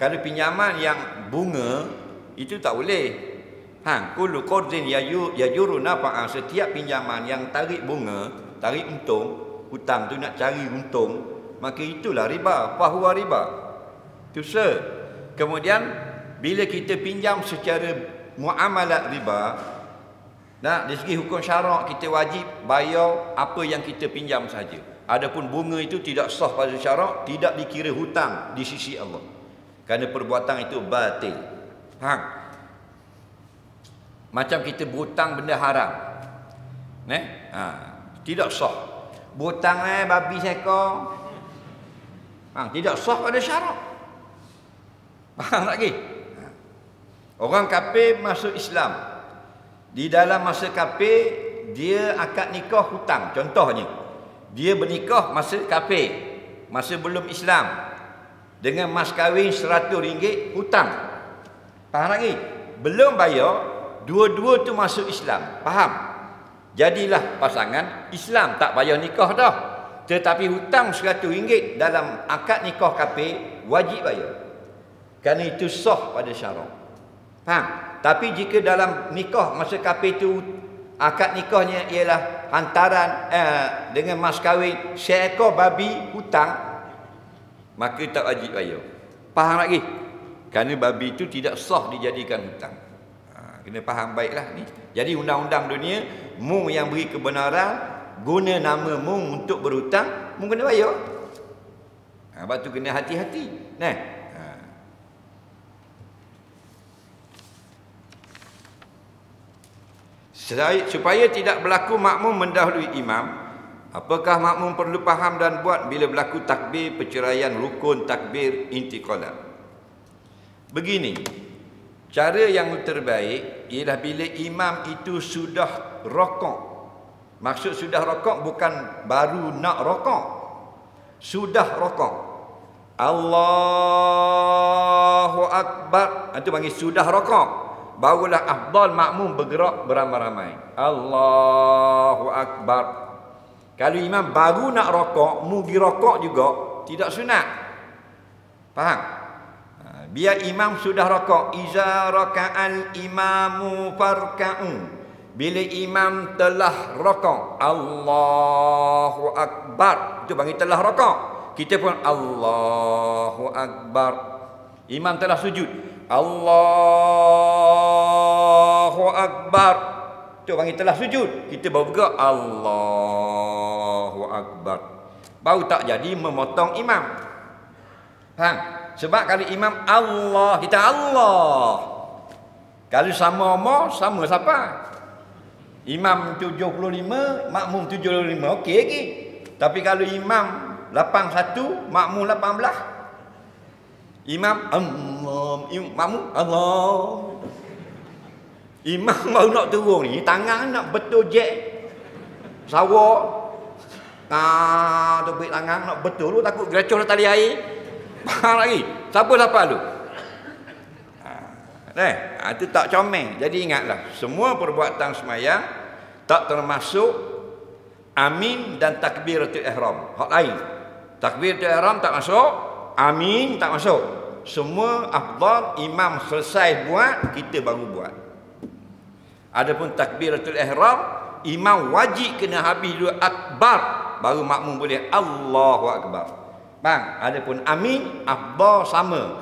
kalau pinjaman yang bunga itu tak boleh. Kullu qardin yajuru nafa'an, setiap pinjaman yang tarik bunga, tarik untung, hutang tu nak cari untung, maka itulah riba, fahuwa riba. Itu Kemudian bila kita pinjam secara muamalat riba, dari segi hukum syarak kita wajib bayar apa yang kita pinjam saja. Adapun bunga itu tidak sah pada syarak, tidak dikira hutang di sisi Allah. Kerana perbuatan itu batil. Macam kita berhutang benda haram. Tidak sah. Berhutang babi seekor. Tidak sah pada syarak. Faham lagi? Orang kafir masuk Islam. Di dalam masa kafir, dia akad nikah hutang. Contohnya, dia bernikah masa kafir, masa belum Islam, dengan mas kahwin RM100 hutang. Faham lagi? Belum bayar, dua-dua tu masuk Islam. Faham? Jadilah pasangan Islam, tak bayar nikah dah. Tetapi hutang RM100 dalam akad nikah kafir wajib bayar. Kerana itu sah pada syarak. Faham? Tapi jika dalam nikah masa kafir itu akad nikahnya ialah hantaran dengan mas kahwin seekor babi hutang, maka tak wajib bayar. Faham lagi? Kerana babi itu tidak sah dijadikan hutang. Kena faham baiklah ni. Jadi undang-undang dunia, mu yang beri kebenaran guna nama mu untuk berhutang, mu kena bayar. Sebab tu kena hati-hati. Nah. Supaya tidak berlaku makmum mendahului imam, apakah makmum perlu faham dan buat bila berlaku takbir perceraian rukun takbir intiqalat? Begini, cara yang terbaik ialah bila imam itu sudah rokok. Maksud sudah rokok bukan baru nak rokok. Sudah rokok. Allahu Akbar. Itu panggil sudah rokok. Barulah afdal makmum bergerak beramai-ramai. Allahu Akbar. Kalau imam baru nak rokok, mu pergi rokok juga, tidak sunat. Faham? Biar imam sudah rokok. Iza raka'al imamu farka'u. Bila imam telah rokok, Allahu Akbar. Itu panggil telah rokok. Kita pun Allahu Akbar. Imam telah sujud. Allahu Akbar. Itu panggil telah sujud. Kita baru bergerak Allahu Akbar. Baru tak jadi memotong imam. Faham? Sebab kalau imam Allah, kita Allah. Kalau sama umur, sama siapa? Imam 75, makmum 75, okey lagi. Tapi kalau imam 81, makmum 18. Imam Allah, makmum Allah. Imam baru nak turun ni, tangan nak betul jack sawah. Tepik tangan nak betul lu, takut gerecoh tali air. Faham lagi? Siapa tu? Itu tak comel. Jadi ingatlah, semua perbuatan semayang tak termasuk amin dan takbiratul ihram. Hak lain. Takbiratul ihram tak masuk, amin tak masuk. Semua afdal imam selesai buat, kita baru buat. Adapun takbiratul ihram, imam wajib kena habis dulu akbar, baru makmum boleh Allahu Akbar. Bang, adapun amin afdal sama.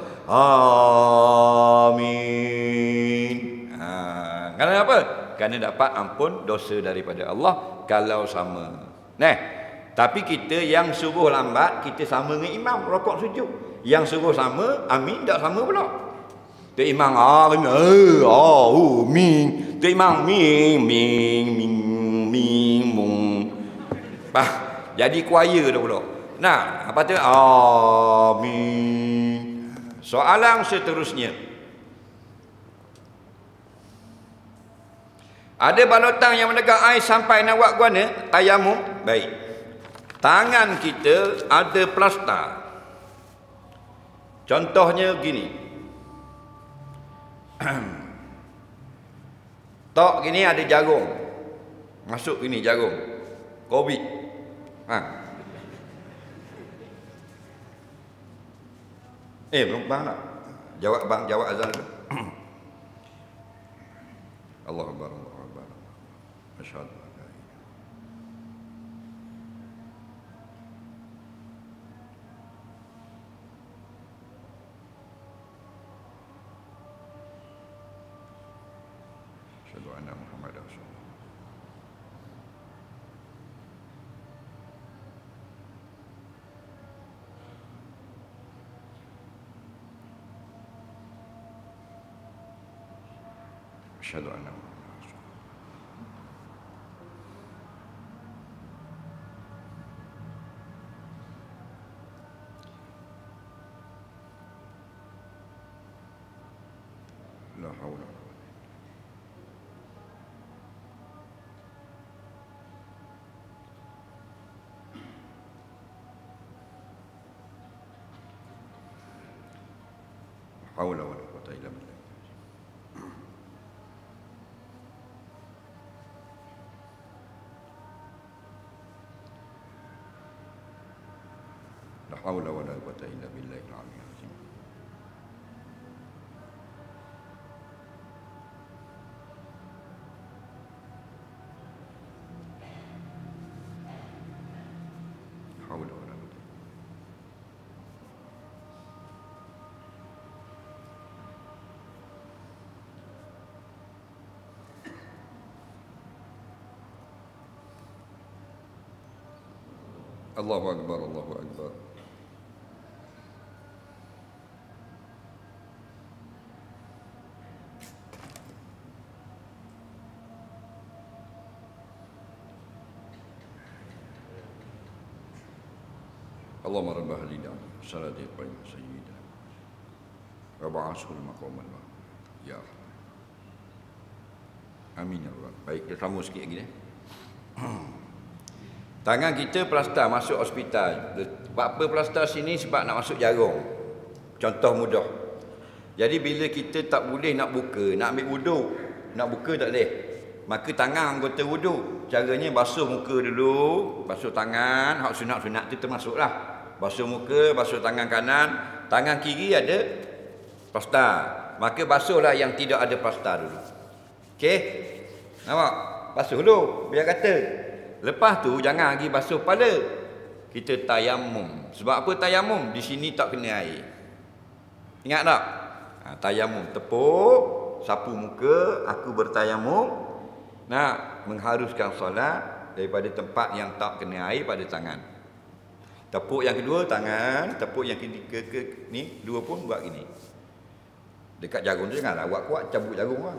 Amin. Kerana apa? Kerana dapat ampun dosa daripada Allah kalau sama. Nah, tapi kita yang suruh lambat, kita sama dengan imam rokok sujud. Yang suruh sama, amin tak sama pula. Tu imam kena min. Tu imam ming. Jadi choir dah pula. Nah, apa tu? Amin. Soalan seterusnya. Ada balotang yang menegak air sampai nak buat guana tayamum? Baik. Tangan kita ada plaster. Contohnya gini. Tok gini ada jarum. Masuk gini jarum. Covid. Belum bang tak? Jawab bang, jawab azan tu. Allah Akbar, Allah Akbar. Asyhadu an la ilaha illallah. Asyhadu anna Muhammadar Rasulullah. Asyhadu anna Muhammadar Rasulullah. La haula wala quwwata. La haula wala quwwata illa billah. La haula wala quwwata illa billahil aliyyil azim. Haula wala quwwata. Allahu Akbar, Allahu Akbar. Allahumma rabb halina salati qayyim sayyidina wa ba'asul maqaman ya Allah. Amin ya Allah. Baik, kita sambung sikit lagi. Tangan kita plaster masuk hospital. Apa plaster sini sebab nak masuk jarum. Contoh mudah. Jadi bila kita tak boleh nak buka, nak ambil wuduk, nak buka tak boleh, maka tangan anggota wuduk. Caranya basuh muka dulu, basuh tangan, hak sunat-sunat tu termasuklah. Basuh muka, basuh tangan kanan, tangan kiri ada plaster. Maka basuhlah yang tidak ada plaster dulu. Okey? Nampak? Basuh dulu, biar kata. Lepas tu jangan lagi basuh kepala. Kita tayamum. Sebab apa tayamum? Di sini tak kena air. Ingat tak? Tayamum, tepuk, sapu muka, aku bertayamum nak mengharuskan solat daripada tempat yang tak kena air pada tangan. Tepuk yang kedua tangan, tepuk yang ketiga ni dua pun buat gini. Dekat jarum tu janganlah buat kuat, cabut jarum lah.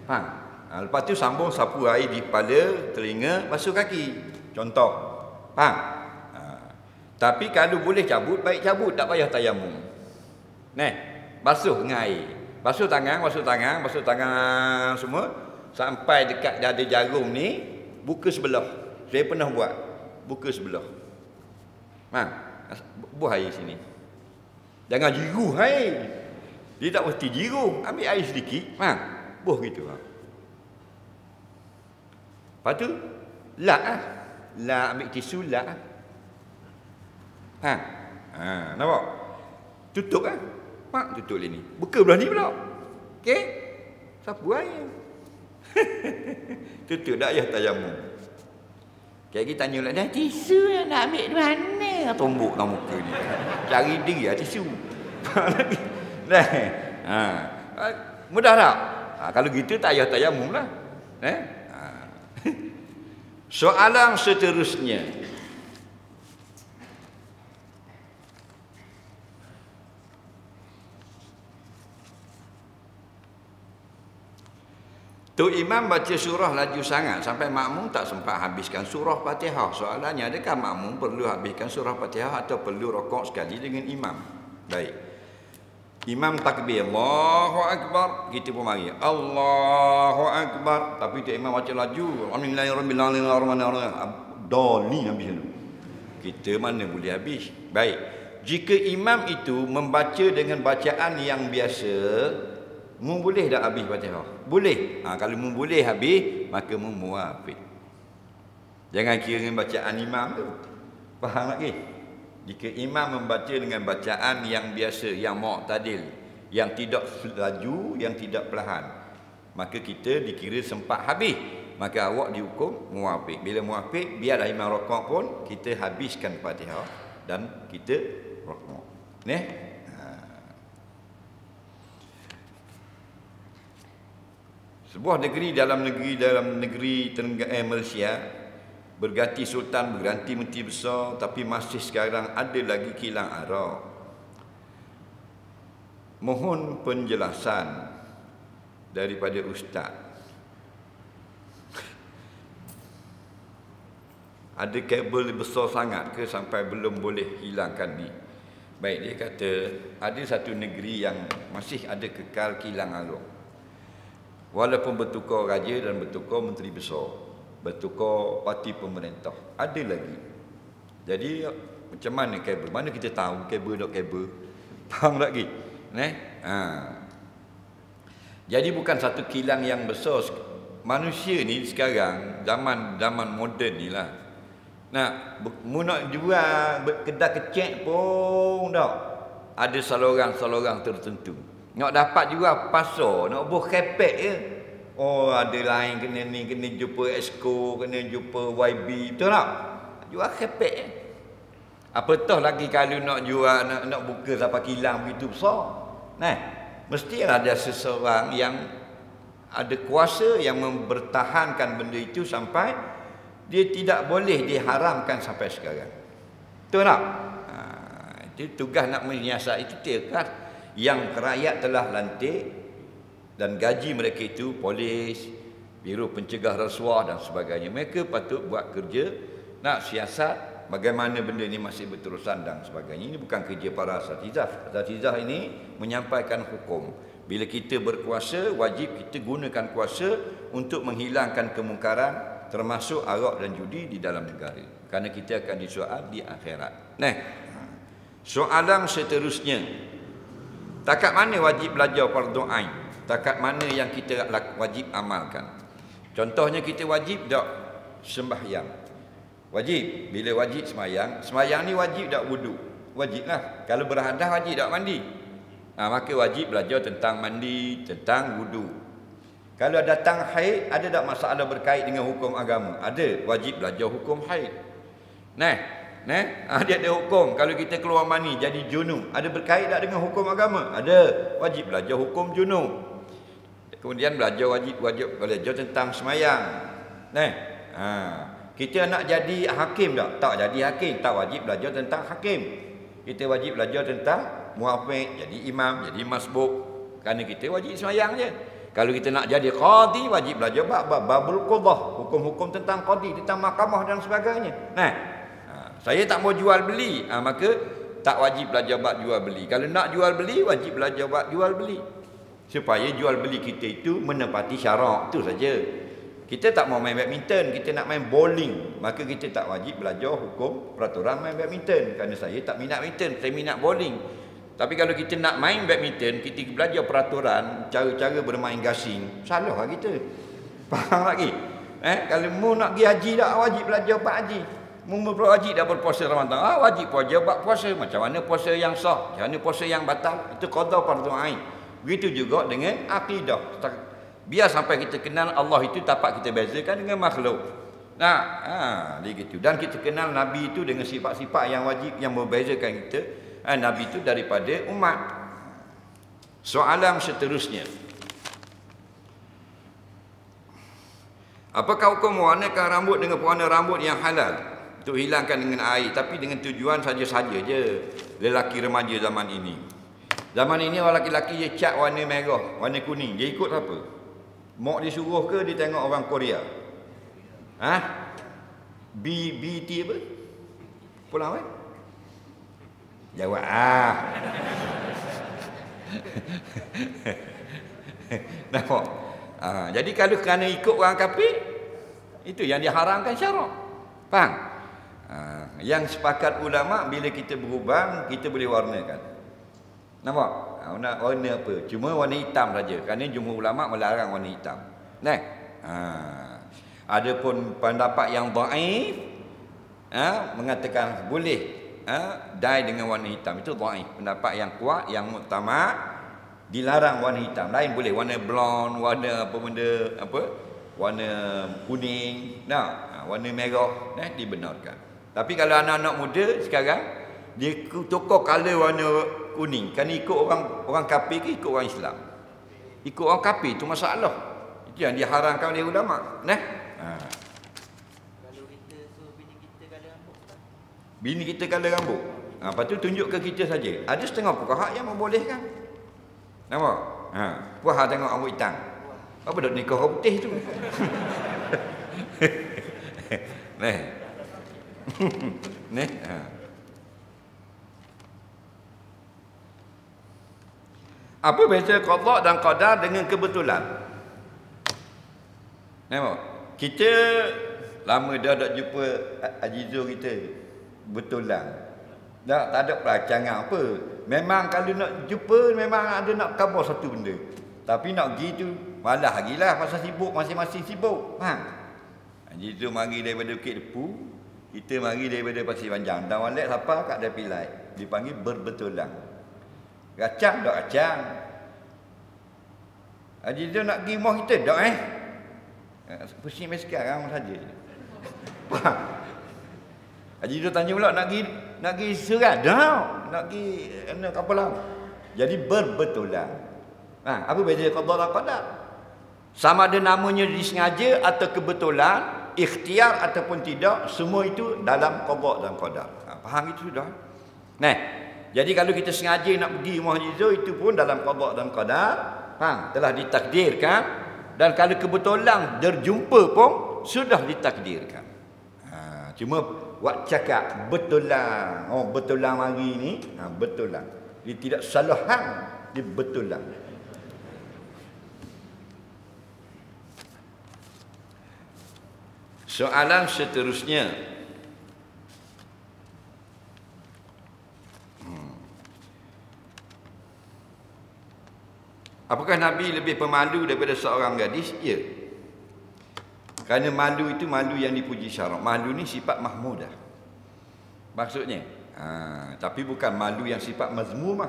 Faham? Lepas tu sambung sapu air di kepala, telinga, basuh kaki. Contoh. Faham? Tapi kalau boleh cabut, baik cabut, tak payah tayamum. Basuh dengan air. Basuh tangan, basuh tangan, basuh tangan semua sampai dekat dada jarum ni, buka sebelah. Saya pernah buat. Buka sebelah. Buah air sini. Jangan jiru air. Dia tak mesti jiru. Ambil air sedikit. Buah gitu. Lepas tu, lak lah. Lak, ambil tisu, lak lah. Nampak? Tutup lah. Tutup ni. Buka belah ni pula. Okey? Sapu air. Tutup dah, ya tayamum. Kayak kita tanya lah, dah tisu yang nak ambil di mana? Tombok dalam muka ni. Cari dia tisu. Mudah tak? Kalau gitu tak payah tayamum lah. Soalan seterusnya. Tu imam baca surah laju sangat sampai makmum tak sempat habiskan surah Fatihah. Soalannya, adakah makmum perlu habiskan surah Fatihah atau perlu rokok sekali dengan imam? Baik. Imam takbir, Allahu Akbar, kita pun mari Allahu Akbar, tapi tu imam baca laju, Alhamdulillahirabbil alamin, doli habis dulu. Kita mana boleh habis. Baik. Jika imam itu membaca dengan bacaan yang biasa, mu boleh tak habis Fatihah? Boleh. Kalau mu boleh habis, maka mu muafiq. Jangan kira dengan bacaan imam tu. Faham lagi? Jika imam membaca dengan bacaan yang biasa, yang mu'tadil, yang tidak laju, yang tidak perlahan, maka kita dikira sempat habis. Maka awak dihukum muafiq. Bila muafiq, biarlah imam rokok pun kita habiskan Fatihah dan kita rokok. Sebuah negeri dalam negeri Malaysia berganti sultan, berganti menteri besar, tapi masih sekarang ada lagi kilang arak. Mohon penjelasan daripada ustaz. Ada kabel besar sangat ke sampai belum boleh hilangkan ni? Baik, dia kata ada satu negeri yang masih ada kekal kilang arak. Walaupun bertukar raja dan bertukar menteri besar, bertukar parti pemerintah, ada lagi. Jadi macam mana kabel? Mana kita tahu kabel dok kabel? Faham lagi? Jadi bukan satu kilang yang besar. Manusia ni sekarang zaman moden ni lah. Mu nak jual kedai kecek pun tak. Ada saluran-saluran tertentu. Nak dapat juga pasar, nak buh kepek je. Oh, ada lain kena ni, kena jumpa Exco, kena jumpa YB, betul tak? Jual kepek je. Apatah lagi kalau nak jual, nak buka sampai kilang begitu besar. Mesti ada seseorang yang ada kuasa yang mempertahankan benda itu sampai dia tidak boleh diharamkan sampai sekarang. Betul tak? Itu tugas nak menyiasat itu kan. Yang rakyat telah lantik dan gaji mereka itu polis, biro pencegah rasuah dan sebagainya. Mereka patut buat kerja nak siasat bagaimana benda ini masih berterusan dan sebagainya. Ini bukan kerja para asatizah. Asatizah ini menyampaikan hukum. Bila kita berkuasa, wajib kita gunakan kuasa untuk menghilangkan kemungkaran termasuk arak dan judi di dalam negara. Kerana kita akan disoal di akhirat. Nah, soalan seterusnya. Takat mana wajib belajar fardu ain? Takat mana yang kita wajib amalkan? Contohnya kita wajib tak sembahyang. Wajib. Bila wajib sembahyang, sembahyang ni wajib tak wudu? Wajiblah. Kalau berhadas wajib tak mandi? Maka wajib belajar tentang mandi, tentang wudu. Kalau datang haid, ada tak masalah berkait dengan hukum agama? Ada. Wajib belajar hukum haid. Dia ada hukum. Kalau kita keluar mani jadi junub, ada berkait tak dengan hukum agama? Ada. Wajib belajar hukum junub. Kemudian wajib belajar tentang semayang. Kita nak jadi hakim tak? Tak jadi hakim. Tak wajib belajar tentang hakim. Kita wajib belajar tentang muafiq, jadi imam, jadi masbuk. Kerana kita wajib semayang je. Kalau kita nak jadi qadi, wajib belajar babul qadah, hukum-hukum tentang qadi, tentang mahkamah dan sebagainya. Saya tak mau jual beli, maka tak wajib belajar bab jual beli. Kalau nak jual beli, wajib belajar bab jual beli. Supaya jual beli kita itu menepati syarak, itu saja. Kita tak mau main badminton, kita nak main bowling, maka kita tak wajib belajar hukum peraturan main badminton. Kerana saya tak minat badminton, saya minat bowling. Tapi kalau kita nak main badminton, kita belajar peraturan, cara-cara bermain gasing, salah lah kita. Faham lagi? Kalau mu nak pergi haji tak, wajib belajar bab haji. Mu wajib dah berpuasa Ramadan, wajib belajar bab puasa. Macam mana puasa yang sah, macam mana puasa yang batal, itu qada fardu ain. Begitu juga dengan akidah. Biar sampai kita kenal Allah itu dapat kita bezakan dengan makhluk. Dia gitu. Dan kita kenal Nabi itu dengan sifat-sifat yang wajib yang membezakan kita, Nabi itu daripada umat. Soalan seterusnya. Apakah hukum mewarnakan rambut dengan pewarna rambut yang halal? Untuk hilangkan dengan air, tapi dengan tujuan saja-saja je. Lelaki remaja zaman ini. Zaman ini orang lelaki dia cat warna merah, warna kuning. Dia ikut apa? Mak dia suruh ke dia tengok orang Korea? BT apa? Pulang Jawab nampak? Jadi kalau kerana ikut orang kafir, itu yang diharamkan syarak. Faham? Yang sepakat ulama, bila kita berubah, kita boleh warnakan. Nampak? Nak warna apa? Cuma warna hitam saja. Kerana jumhur ulama melarang warna hitam. Adapun pendapat yang dhaif, mengatakan boleh dye dengan warna hitam. Itu dhaif. Pendapat yang kuat, yang muktamad, dilarang warna hitam. Lain boleh warna blonde, warna apa benda, warna kuning, warna merah, dibenarkan. Tapi kalau anak-anak muda sekarang, dia tukar color warna kuning. Kan ikut orang kafir ke ikut orang Islam? Ikut orang kafir, itu masalah. Itu yang diharamkan oleh ulama. Kalau kita suruh bini kita color rambut, bini kita color rambut, lepas tu tunjuk ke kita saja. Ada setengah fuqaha yang membolehkan. Nampak? Puas tengok rambut hitam. Apa dok nikah orang putih tu? Apa beza qada dan qadar dengan kebetulan? Nampak? Kita lama dah tak jumpa Haji Zul kita. Betulan. Tak ada perancangan apa. Memang kalau nak jumpa, memang ada nak khabar satu benda. Tapi nak pergi tu, malah lagi lah. Pasal sibuk, masing-masing sibuk. Haji Zul mari daripada Bukit Depu. Kita mari daripada Pasir Panjang. Dan walek siapa kat Dapilai. Dipanggil berbetulan. Kacang tak kacang. Haji Zul nak pergi rumah kita tak pusing sekarang saja. Haji Zul tanya pula nak pergi Serat tak? Nak pergi kapal laut. Jadi berbetulan. Apa beza qada dan qadar? Sama ada namanya disengaja atau kebetulan, ikhtiar ataupun tidak, semua itu dalam qada dan qadar. Faham itu sudah? Nah, jadi kalau kita sengaja nak pergi rumah Haji Zul, itu pun dalam qada dan qadar, faham? Telah ditakdirkan. Dan kalau kebetulan berjumpa pun sudah ditakdirkan. Cuma wak cakap betulan. Oh, betulan mari ni, betulan. Dia tidak salah hang, dia betulan. Soalan seterusnya. Apakah Nabi lebih pemalu daripada seorang gadis? Ya. Kerana malu itu malu yang dipuji syarak. Malu ni sifat mahmudah. Maksudnya, tapi bukan malu yang sifat mazmumah.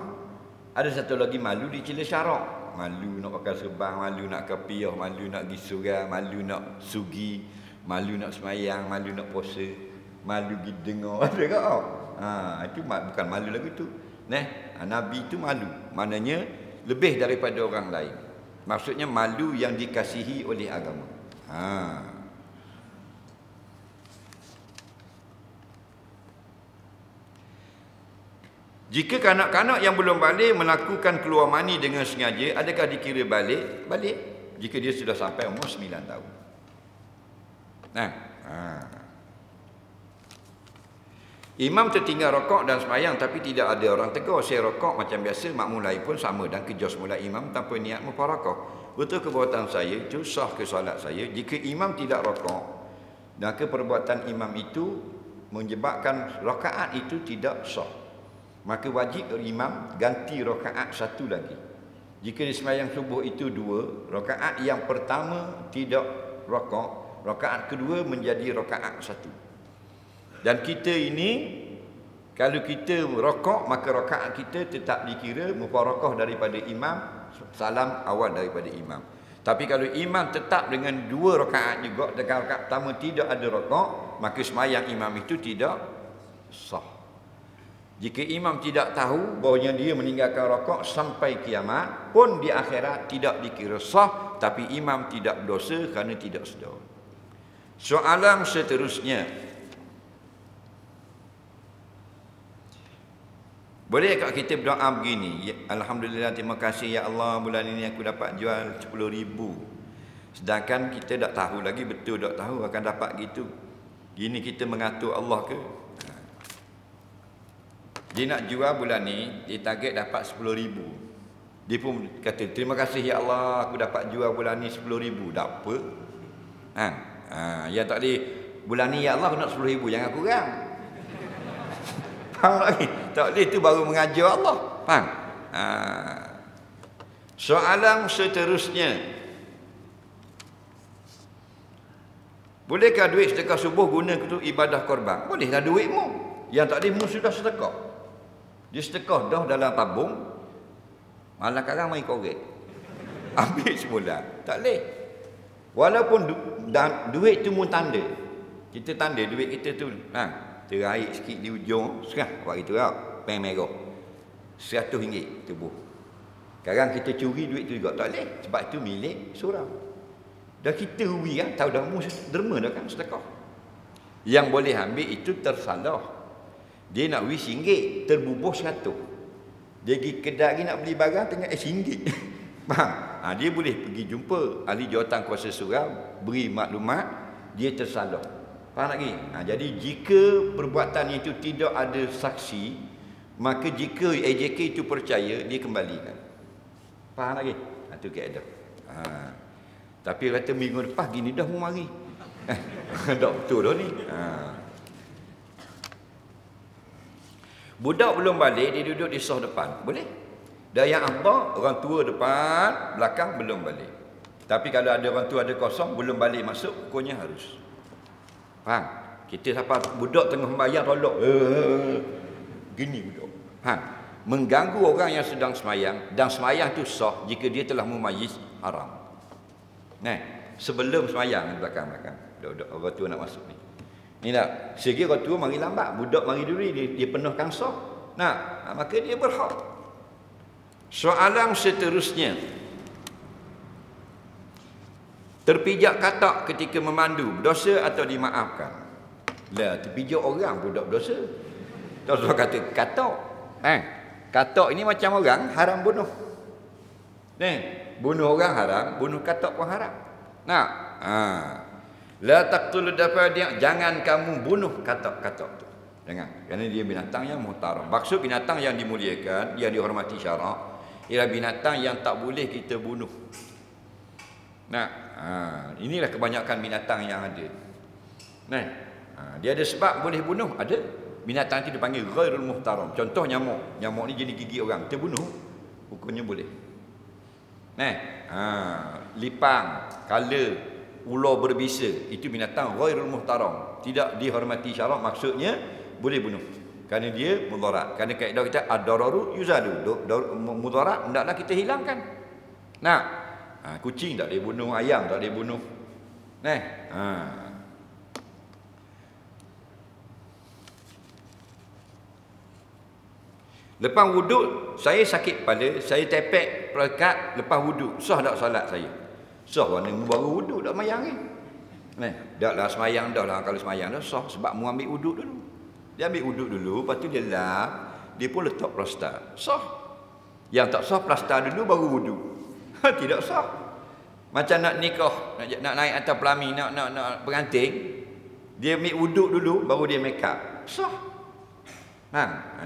Ada satu lagi malu dicela syarak. Malu nak pakai serban, malu nak kapiah, malu nak pergi surau, malu nak sugi, malu nak semayang, malu nak puasa, malu pergi dengar. Ada tak? Itu bukan malu lagi tu. Nabi itu malu. Maknanya lebih daripada orang lain. Maksudnya malu yang dikasihi oleh agama. Jika kanak-kanak yang belum balik melakukan keluar mani dengan sengaja, adakah dikira balik? Balik. Jika dia sudah sampai umur 9 tahun. Imam tertinggal rokok dan semayang tapi tidak ada orang tegur. Saya rokok macam biasa, makmum lain pun sama dan kejos mula imam tanpa niat mufarakah. Betul perbuatan saya itu sah ke solat saya jika imam tidak rokok dan perbuatan imam itu menyebabkan rakaat itu tidak sah. Maka wajib imam ganti rakaat satu lagi. Jika di sembahyang subuh itu 2, rakaat yang pertama tidak rokok, rakaat kedua menjadi rakaat 1. Dan kita ini kalau kita rokok maka rakaat kita tetap dikira mufarakah daripada imam, salam awal daripada imam. Tapi kalau imam tetap dengan 2 rakaat juga, dengan rakaat pertama tidak ada rokok, maka sembahyang imam itu tidak sah. Jika imam tidak tahu bahawa dia meninggalkan rokok sampai kiamat, pun di akhirat tidak dikira sah, tapi imam tidak berdosa kerana tidak sedar. Soalan seterusnya. Boleh tak kita berdoa begini? Alhamdulillah, terima kasih ya Allah, bulan ini aku dapat jual 10,000. Sedangkan kita tak tahu lagi, betul tak tahu akan dapat gitu. Gini kita mengatur Allah ke? Dia nak jual bulan ni, dia target dapat 10,000. Dia pun kata, terima kasih ya Allah, aku dapat jual bulan ni 10,000. Tak apa. Yang tak boleh, bulan ni ya Allah aku nak 10,000, jangan kurang. Faham lagi? Tak boleh, itu baru mengajar Allah. Faham? Soalan seterusnya. Bolehkah duit sedekah subuh guna untuk ibadah korban? Bolehlah duitmu. Yang tak boleh, mu sudah sedekah. Dia sedekah dah dalam tabung, malah kadang main korek. Ambil semula. Tak boleh. Walaupun duit tu mu tanda. Kita tanda duit kita tu. Teraik sikit di ujung, serah buat itu tak? Peng merah. RM100 tubuh. Sekarang kita curi duit tu juga tak boleh. Sebab itu milik seorang. Dah kita rugi kan? Tahu dah mu derma dah kan sedekah. Yang boleh ambil itu tersalah. Dia nak RM1, terbubuh 100. Dia pergi kedai lagi nak beli barang tengah RM1. Faham? Dia boleh pergi jumpa ahli jawatan kuasa surau, beri maklumat, dia tersalah. Faham lagi? Jadi jika perbuatan itu tidak ada saksi, maka jika AJK itu percaya, dia kembalikan. Faham lagi? Itu kaedah. Tapi kata minggu lepas gini dah mau mari. Tak betul dah ni. Budak belum balik, dia duduk di sah depan. Boleh? Dan yang abang, orang tua depan, belakang belum balik. Tapi kalau ada orang tua ada kosong, belum balik masuk, hukumnya harus. Faham? Kita siapa budak tengah membayar tolak. Gini budak. Faham? Mengganggu orang yang sedang semayang, dan semayang itu sah jika dia telah memayis haram. Sebelum semayang di belakang-belakang. Orang tua nak masuk ni. Ni nak, segi orang tua mari lambat, budak mari dulu, dia penuhkan sah. Maka dia berhak. Soalan seterusnya. Terpijak katak ketika memandu, dosa atau dimaafkan? Lah, terpijak orang budak dosa. Rasulullah kata katok. Katok ini macam orang haram bunuh. Bunuh orang haram, bunuh katok pun haram. Nah, la taqtulu dafadi', jangan kamu bunuh katok-katok tu. Jangan. Kerana dia binatang yang muhtaram. Maksud binatang yang dimuliakan, yang dihormati syarak, ialah binatang yang tak boleh kita bunuh. Nah, inilah kebanyakan binatang yang ada. Nah, dia ada sebab boleh bunuh, ada. Binatang itu dipanggil ghairul muhtaram. Contoh nyamuk. Nyamuk ni jenis gigi orang, kita bunuh, hukumnya boleh. Nah, lipang, kala, ular berbisa, itu binatang ghairul muhtaram, tidak dihormati syarak, maksudnya boleh bunuh. Kerana dia mudarat. Kerana kaedah kita ad-dararu yuzalu. Mudarat hendaklah kita hilangkan. Nah, kucing tak boleh bunuh, ayam tak boleh bunuh. Lepas wuduk, saya sakit kepala, saya tepek rakaat lepas wuduk. Sah tak solat saya? Sah, warna baru wuduk dah mayang ni. Dah lah semayang dah lah. Kalau semayang dah sah, sebab mu ambil wuduk dulu. Dia ambil wuduk dulu, lepas tu dia lap, dia pun letak plaster. Sah. Yang tak sah plaster dulu baru wuduk. Tidak sah. Macam nak nikah, nak naik atas pelami, nak pengantin, dia ambil wuduk dulu baru dia make up. Sah.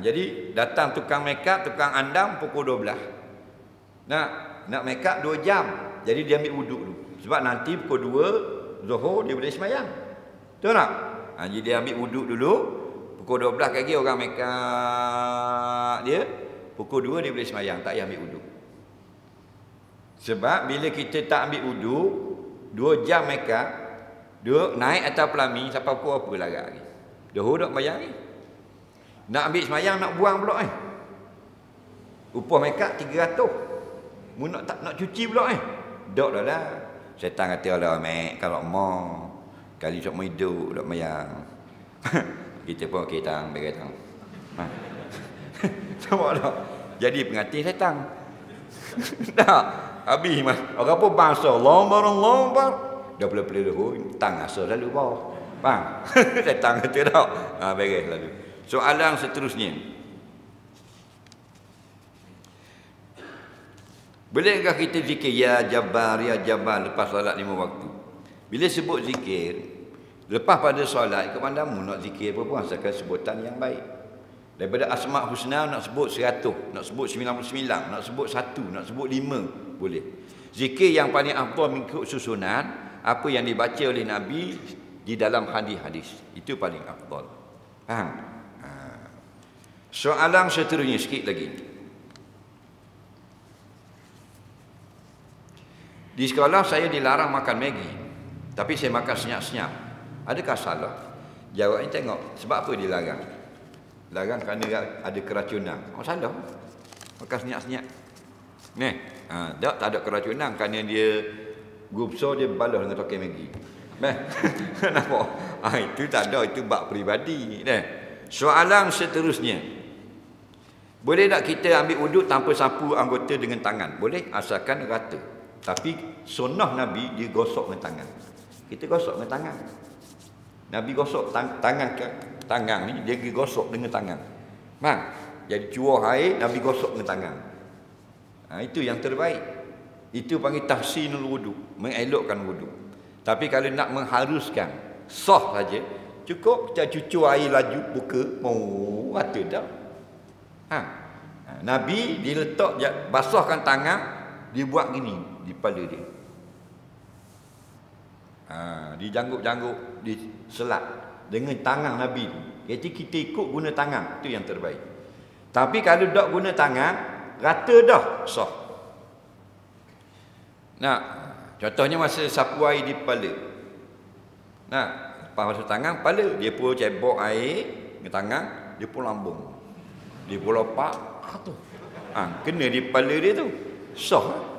Jadi datang tukang make up, tukang andam pukul 12. Nak make up 2 jam. Jadi dia ambil wuduk dulu. Sebab nanti pukul 2 Zuhur dia boleh sembahyang. Betul tak? Jadi dia ambil wuduk dulu. Pukul 12 lagi orang make up dia. Pukul 2 dia boleh sembahyang, tak payah ambil wuduk. Sebab bila kita tak ambil wuduk, 2 jam make up, duduk naik atas pelami sampai pukul apa larat lagi. Zuhur tak sembahyang ni. Nak ambil semayang, nak buang pula upah makeup 300. Mu nak cuci pula Dok dah lah. Syaitan kata Allah, mek kalau mau kali sok mau hidup dak mayang. Kita pun okey tang, bagi tang. Sama dah. Jadi pengantin syaitan. Dah. Habis mas. Orang pun bangsa lombar. Dah pula-pula dah tang asal lalu bawah. Bang. Syaitan kata dak. Beres lalu. Soalan seterusnya. Bolehkah kita zikir ya Jabbar lepas solat 5 waktu? Bila sebut zikir, lepas pada solat, kemandamu nak zikir apa pun asalkan sebutan yang baik. Daripada asma' husna nak sebut 100, nak sebut 99, nak sebut 1, nak sebut 5, boleh. Zikir yang paling afdal mengikut susunan apa yang dibaca oleh Nabi di dalam hadis-hadis. Itu paling afdal. Faham? Soalan seterusnya sikit lagi. Di sekolah saya dilarang makan Maggi, tapi saya makan senyap-senyap. Adakah salah? Jawabnya tengok, sebab apa dilarang? Larang kerana ada keracunan. Salah. Makan senyap-senyap. Tak ada keracunan kerana dia group so dia balas dengan token Maggi. Nampak? Itu tak ada, itu bab peribadi. Soalan seterusnya. Boleh tak kita ambil wuduk tanpa sapu anggota dengan tangan? Boleh, asalkan rata. Tapi sunnah Nabi dia gosok dengan tangan. Kita gosok dengan tangan. Nabi gosok tangan ni dia gosok dengan tangan. Jadi curah air Nabi gosok dengan tangan. Itu yang terbaik. Itu panggil tahsinul wuduk, mengelokkan wuduk. Tapi kalau nak mengharuskan sah saja, cukup kita cucur air laju buka, mau rata dah. Nabi diletak basahkan tangan, dia buat gini di kepala dia. Dijanggut-janggut, diselat dengan tangan Nabi tu. Jadi kita ikut guna tangan, itu yang terbaik. Tapi kalau tak guna tangan, rata dah sah. Contohnya masa sapu air di kepala. Lepas masuk tangan, kepala dia pun cebok air dengan tangan, dia pun lambung. Dia pun lopak tu. Kena di kepala dia tu. Sah.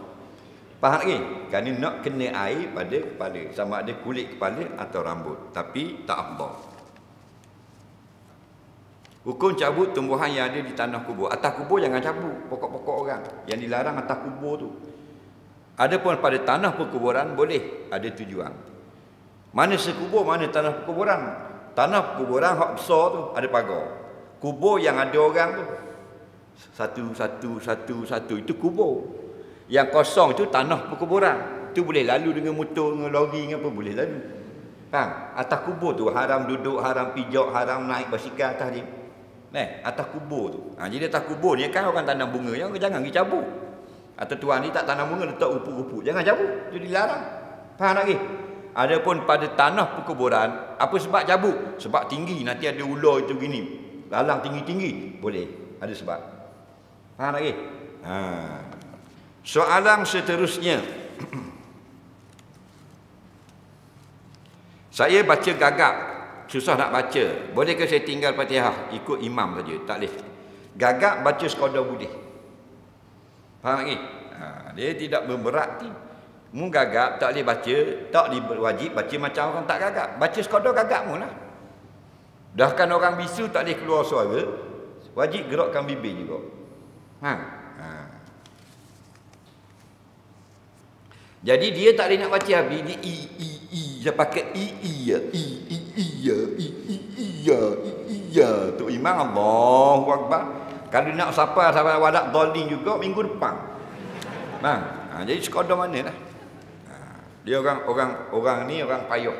Faham lagi? Kerana nak kena air pada kepala, sama ada kulit kepala atau rambut. Tapi tak afdal. Hukum cabut tumbuhan yang ada di tanah kubur. Atas kubur jangan cabut pokok-pokok orang. Yang dilarang atas kubur tu. Adapun pada tanah perkuburan boleh, ada tujuan. Mana sekubur, mana tanah perkuburan. Tanah perkuburan hak besar tu ada pagar. Kubur yang ada orang tu. Satu itu kubur. Yang kosong itu tanah perkuburan. Itu boleh lalu dengan motor, dengan lori, dengan apa boleh lalu. Faham? Atas kubur tu haram duduk, haram pijak, haram naik basikal atas dia. Atas kubur tu. Jadi atas kubur ni kan orang tanam bunga, jangan pergi cabut. Atau tuan ni tak tanam bunga, letak rumput-rumput, jangan cabut. Itu dilarang. Faham lagi? Adapun pada tanah perkuburan, apa sebab cabut? Sebab tinggi, nanti ada ular itu gini. Lalang tinggi-tinggi, boleh. Ada sebab. Faham lagi? Soalan seterusnya. Saya baca gagap, susah nak baca. Bolehkah saya tinggal Fatihah ikut imam saja? Tak boleh. Gagap baca sekadar boleh. Faham lagi? Dia tidak berarti mu gagap tak boleh baca, tak wajib baca macam orang tak gagap. Baca sekadar gagap mu lah. Bahkan orang bisu tak boleh keluar suara, wajib gerakkan bibir juga. Jadi dia tak boleh nak baca habis, dia dia pakai tu imam Allahu Akbar. Kalau nak sapa wadak dhalin juga minggu depan. Jadi sekadar mana lah. Dia orang ni orang payah.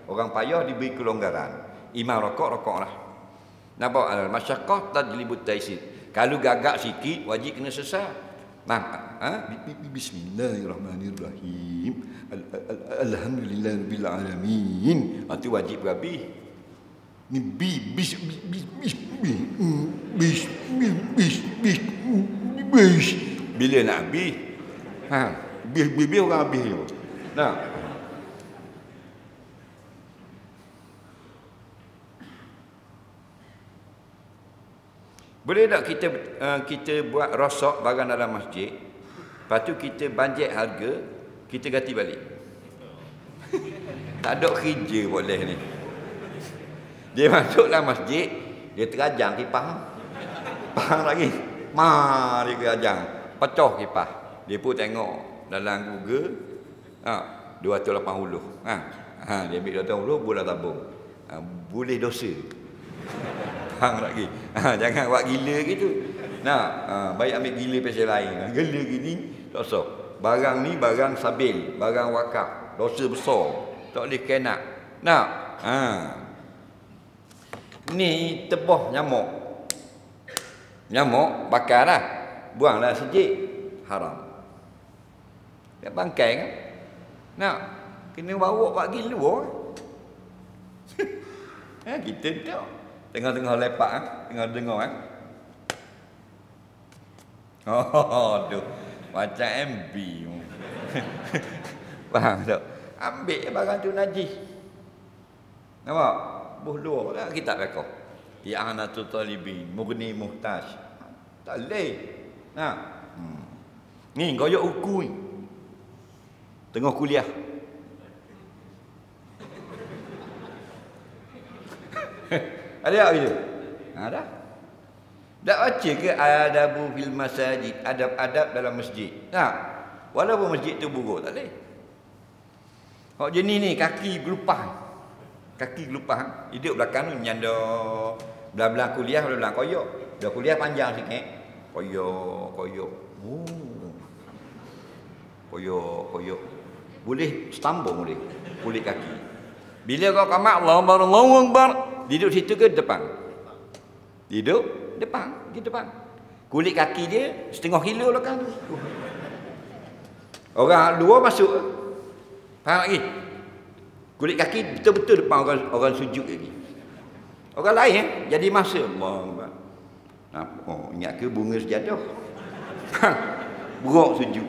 Orang payah diberi kelonggaran. Imam rokok-rokoklah. Nampak al-masyaqqah tajlibut taysir. Kalau gagak sikit wajib kena sesat. Bismillahirrahmanirrahim. Alhamdulillahirabbil alamin. Itu wajib habis. Ni bila nak habis? Habis orang habis tu. Nah. Boleh tak kita buat rosak barang dalam masjid, lepas tu kita banjek harga, kita ganti balik? Tak ada kerja boleh ni. Dia masuk dalam masjid, dia terajang kipas. Faham lagi? Dia terajang, pecah kipas. Dia pun tengok dalam Google, 280. Dia ambil 280, bola tabung. Boleh dosa. Faham lagi? Jangan buat gila gitu. Baik ambil gila pasal lain. Gila gini tak usah. Barang ni barang sabil, barang wakaf, dosa besar. Tak boleh kena. Ni tebah nyamuk. Nyamuk bakarlah. Buanglah sejik. Haram. Dia bangkai kan? Kena bawa buat gila. Kita tak. Tengah-tengah lepak, tengah dengar tu macam MB. Faham tak? Ambil barang tu najis. Nampak? Luar lah kitab fiqh. I'anatul talibin, mughni muhtaj. Tak boleh. Ni koyak uku ni. Tengah kuliah. Ada tak gitu? Ada. Tak baca ke adabu fil masajid, adab-adab dalam masjid? Walaupun masjid tu buruk, tak boleh. Hak jenis ni kaki gelupah. Kaki gelupah, hidup belakang ni menyanda belah-belah kuliah, belah-belah koyok. Dah kuliah panjang sikit. Koyok. Koyok. Boleh stambung boleh. Kulit kaki. Bila kau qamat Allahu Akbar, duduk situ ke depan? Duduk depan, di depan. Kulit kaki dia setengah kilo belakang tu. Orang luar masuk. Faham lagi? Kulit kaki betul-betul depan orang sujud lagi. Orang lain jadi masa Allah. Ingat ke bunga sejadah? Buruk sujud.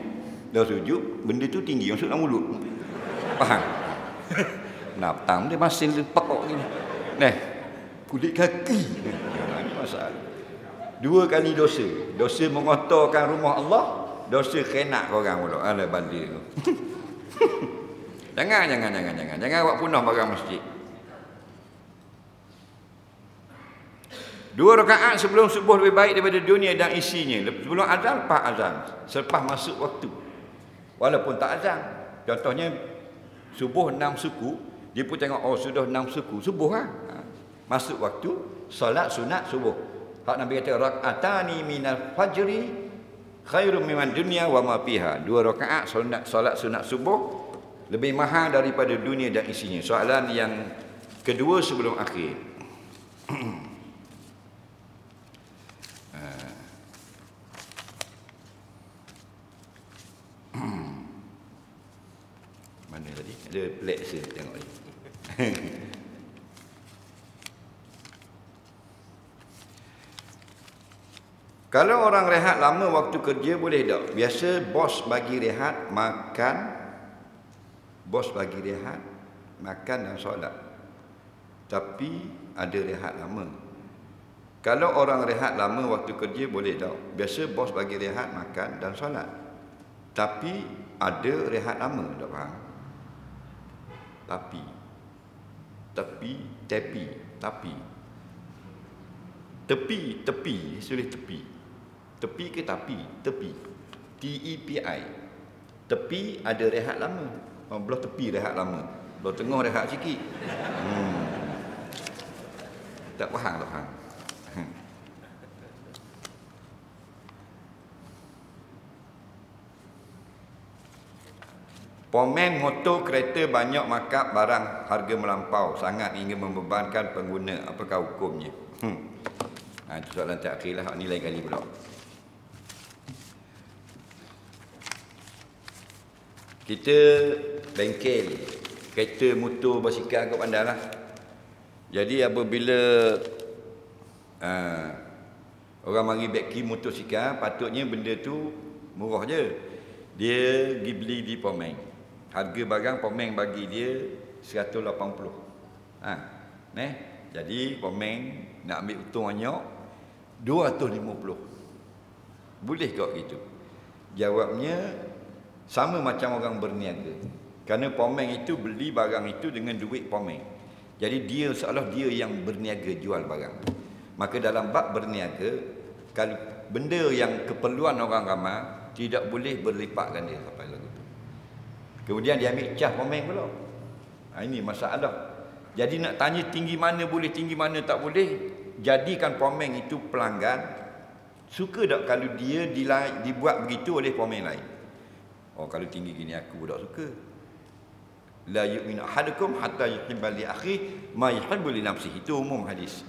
Dah sujud, benda tu tinggi masuk dalam mulut. Faham? Petang dia masih lepakok gini. Kulit kaki. Ini masalah. 2 kali dosa. Dosa mengotorkan rumah Allah, dosa khianat orang pula. Alah bandir tu. Jangan buat punah barang masjid. 2 rakaat sebelum subuh lebih baik daripada dunia dan isinya. Sebelum azan, lepas azan. Selepas masuk waktu. Walaupun tak azan. Contohnya subuh 6 suku, dia pun tengok sudah 6 suku, subuh lah. Masuk waktu solat sunat subuh. Hak Nabi kata rakaatani minal fajri khairum minan dunya wa ma fiha. 2 rakaat solat sunat subuh lebih mahal daripada dunia dan isinya. Soalan yang kedua sebelum akhir. Mana tadi? Ada plek saya tengok ni. Kalau orang rehat lama waktu kerja boleh tak? Biasa bos bagi rehat makan, dan solat. Tapi ada rehat lama. Kalau orang rehat lama waktu kerja boleh tak? Biasa bos bagi rehat makan dan solat. Tapi ada rehat lama, tak faham? Tapi sulit tepi. Tepi ke tapi? Tepi. T-E-P-I. Tepi ada rehat lama. Belah tepi rehat lama. Belah tengah rehat sikit. Tak faham. Pomen motor kereta banyak markup barang harga melampau sangat hingga membebankan pengguna. Apakah hukumnya? Itu soalan terakhir lah. Ni lain kali pula. Kita bengkel kereta, motor, basikal kat bandar lah. Jadi apabila orang mari beki motosikal, patutnya benda tu murah je. Dia pergi beli di Pomeng. Harga barang Pomeng bagi dia 180. Jadi Pomeng nak ambil untung banyak 250. Boleh kau gitu? Jawabnya sama macam orang berniaga. Kerana Pomeng itu beli barang itu dengan duit Pomeng. Jadi dia seolah dia yang berniaga jual barang. Maka dalam bab berniaga, kalau benda yang keperluan orang ramai tidak boleh berlipat ganda sampai lagu tu. Kemudian dia ambil cas Pomeng pula. Ini masalah. Jadi nak tanya tinggi mana boleh, tinggi mana tak boleh, jadikan Pomeng itu pelanggan. Suka tak kalau dia dibuat begitu oleh Pomeng lain? Kalau tinggi gini aku tak suka. La yu'minu ahadukum hatta yuhibba li akhihi ma yuhibbu li nafsihi. Itu umum hadis.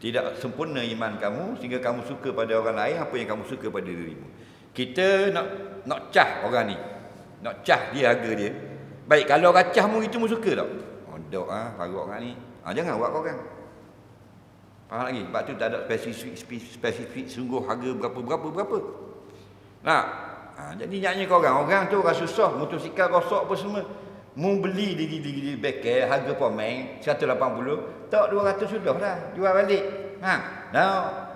Tidak sempurna iman kamu sehingga kamu suka pada orang lain apa yang kamu suka pada dirimu. Kita nak cah orang ni. Nak cah dia harga dia. Baik, kalau orang cahmu itu mu suka tak? Dok parut orang ni. Jangan buat kau orang. Faham lagi? Sebab tu tak ada spesifik sungguh harga berapa. Nah, jadi nyaknya kau orang tu orang susah, motosikal rosak apa semua. Mu beli di bengkel harga Pomeng 180, tak 200 sudah dah jual balik. Dah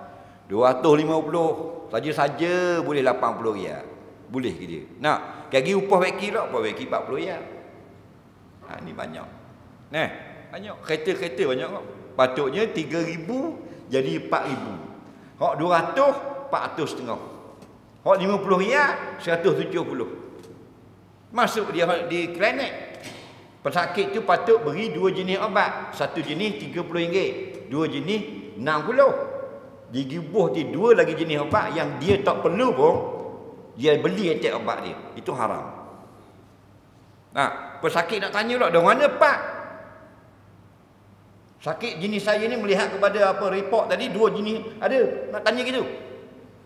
250 saja boleh 80 riyal. Boleh ke dia? Nak kaki upah beki tak? Upah beki 40 riyal. Ni banyak. Banyak. Kereta-kereta banyak kok. Patutnya 3,000 jadi 4,000. Hak 200 400,500. Hak 50 riyal 170. Masuk dia di klinik. Pesakit tu patut beri 2 jenis obat. Satu jenis RM30, 2 jenis RM60. Digibuh di 2 lagi jenis obat yang dia tak perlu pun dia beli etek obat dia. Itu haram. Pesakit nak tanya pula, dari mana Pak? Sakit jenis saya ni melihat kepada apa report tadi 2 jenis ada. Nak tanya gitu?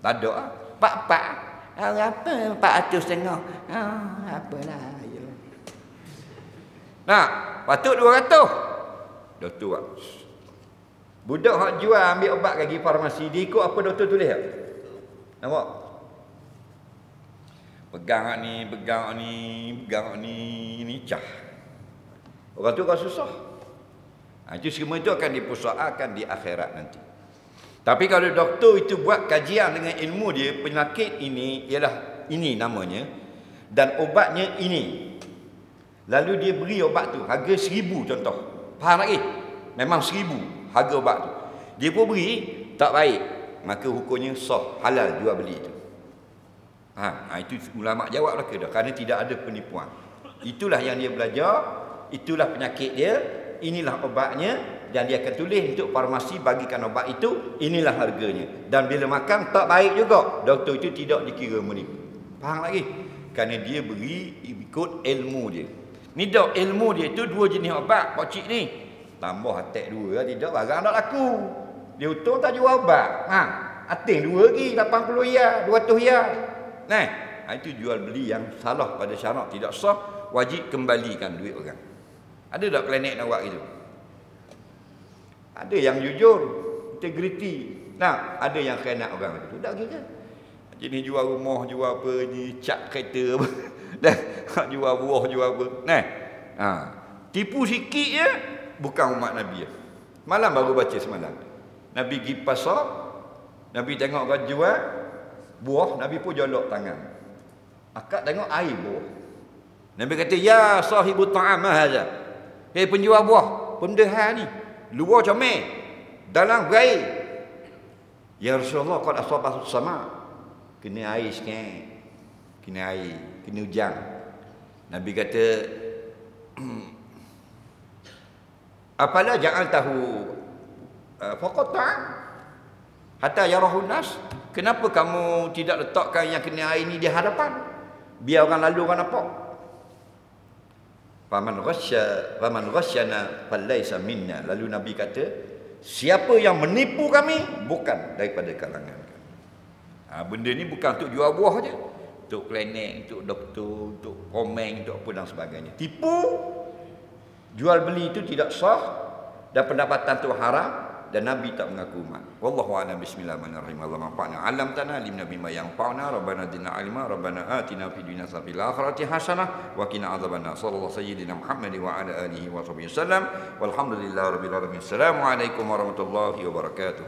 Tak ada. Pak, apa 400,500? Apalah. Patut 200. Doktor buat. Budak hak jual ambil obat kaki farmasi, dia ikut apa doktor tulis tak? Nampak? Pegang ni cah. Orang tu kan susah. Itu semua itu akan dipersoalkan di akhirat nanti. Tapi kalau doktor itu buat kajian dengan ilmu dia, penyakit ini ialah ini namanya dan obatnya ini. Lalu dia beri obat tu harga 1,000 contoh. Faham lagi? Memang 1,000 harga obat tu. Dia pun beri tak baik, maka hukumnya sah, halal jual beli itu. Itu ulama jawablah ke dah, kerana tidak ada penipuan. Itulah yang dia belajar, itulah penyakit dia, inilah obatnya, dan dia akan tulis untuk farmasi bagikan obat itu, inilah harganya. Dan bila makan tak baik juga, doktor itu tidak dikira menipu. Faham lagi? Kerana dia beri ikut ilmu dia. Ni dok, ilmu dia itu 2 jenis obat pokcik ni. Tambah atek 2 tidak barang tak laku. Dia untung tak jual obat. Atek 2 lagi 80 ya, 200 ya. Nah, itu jual beli yang salah pada syarak, tidak sah, wajib kembalikan duit orang. Ada tak klinik nak buat gitu? Ada yang jujur, integriti. Nah, ada yang khianat orang itu. Tak kira. Jenis jual rumah, jual apa ni, cat kereta apa. Dah, jual buah, jual apa. Nah. Tipu sikit je bukan umat Nabi. Malam baru baca semalam. Nabi pergi pasar, Nabi tengok orang jual buah, Nabi pun jolok tangan. Akak tengok air buah. Nabi kata, "Ya sahibu ta'am hadza." Hei penjual buah, benda hal ni. Luar comel, dalam baik. Ya Rasulullah, qad asabah sama. Kena air sikit. Kena air, kena hujan. Nabi kata, "Apalah jangan tahu faqat ta'am hatta yarahun nas." Kenapa kamu tidak letakkan yang kena air ni di hadapan? Biar orang lalu orang nampak. Faman ghasyana falaysa minna. Lalu Nabi kata, siapa yang menipu kami bukan daripada kalangan kami. Benda ni bukan untuk jual buah je, untuk klinik, untuk doktor, untuk komen, untuk apa dan sebagainya. Tipu, jual beli itu tidak sah dan pendapatan itu haram. Dan Nabi tak mengaku umat. Wallahu a'lam. Bismillahirrahmanirrahim. Allah manfa'na 'allamtana alimna bima yanfa'una rabbana zidna 'ilma rabbana atina fid dunya hasanah fil akhirati hasanah wa qina adzabannar. Sallallahu sayyidina Muhammad wa ala alihi wa sahbihi wasallam. Walhamdulillahirabbil alamin. Assalamualaikum warahmatullahi wabarakatuh.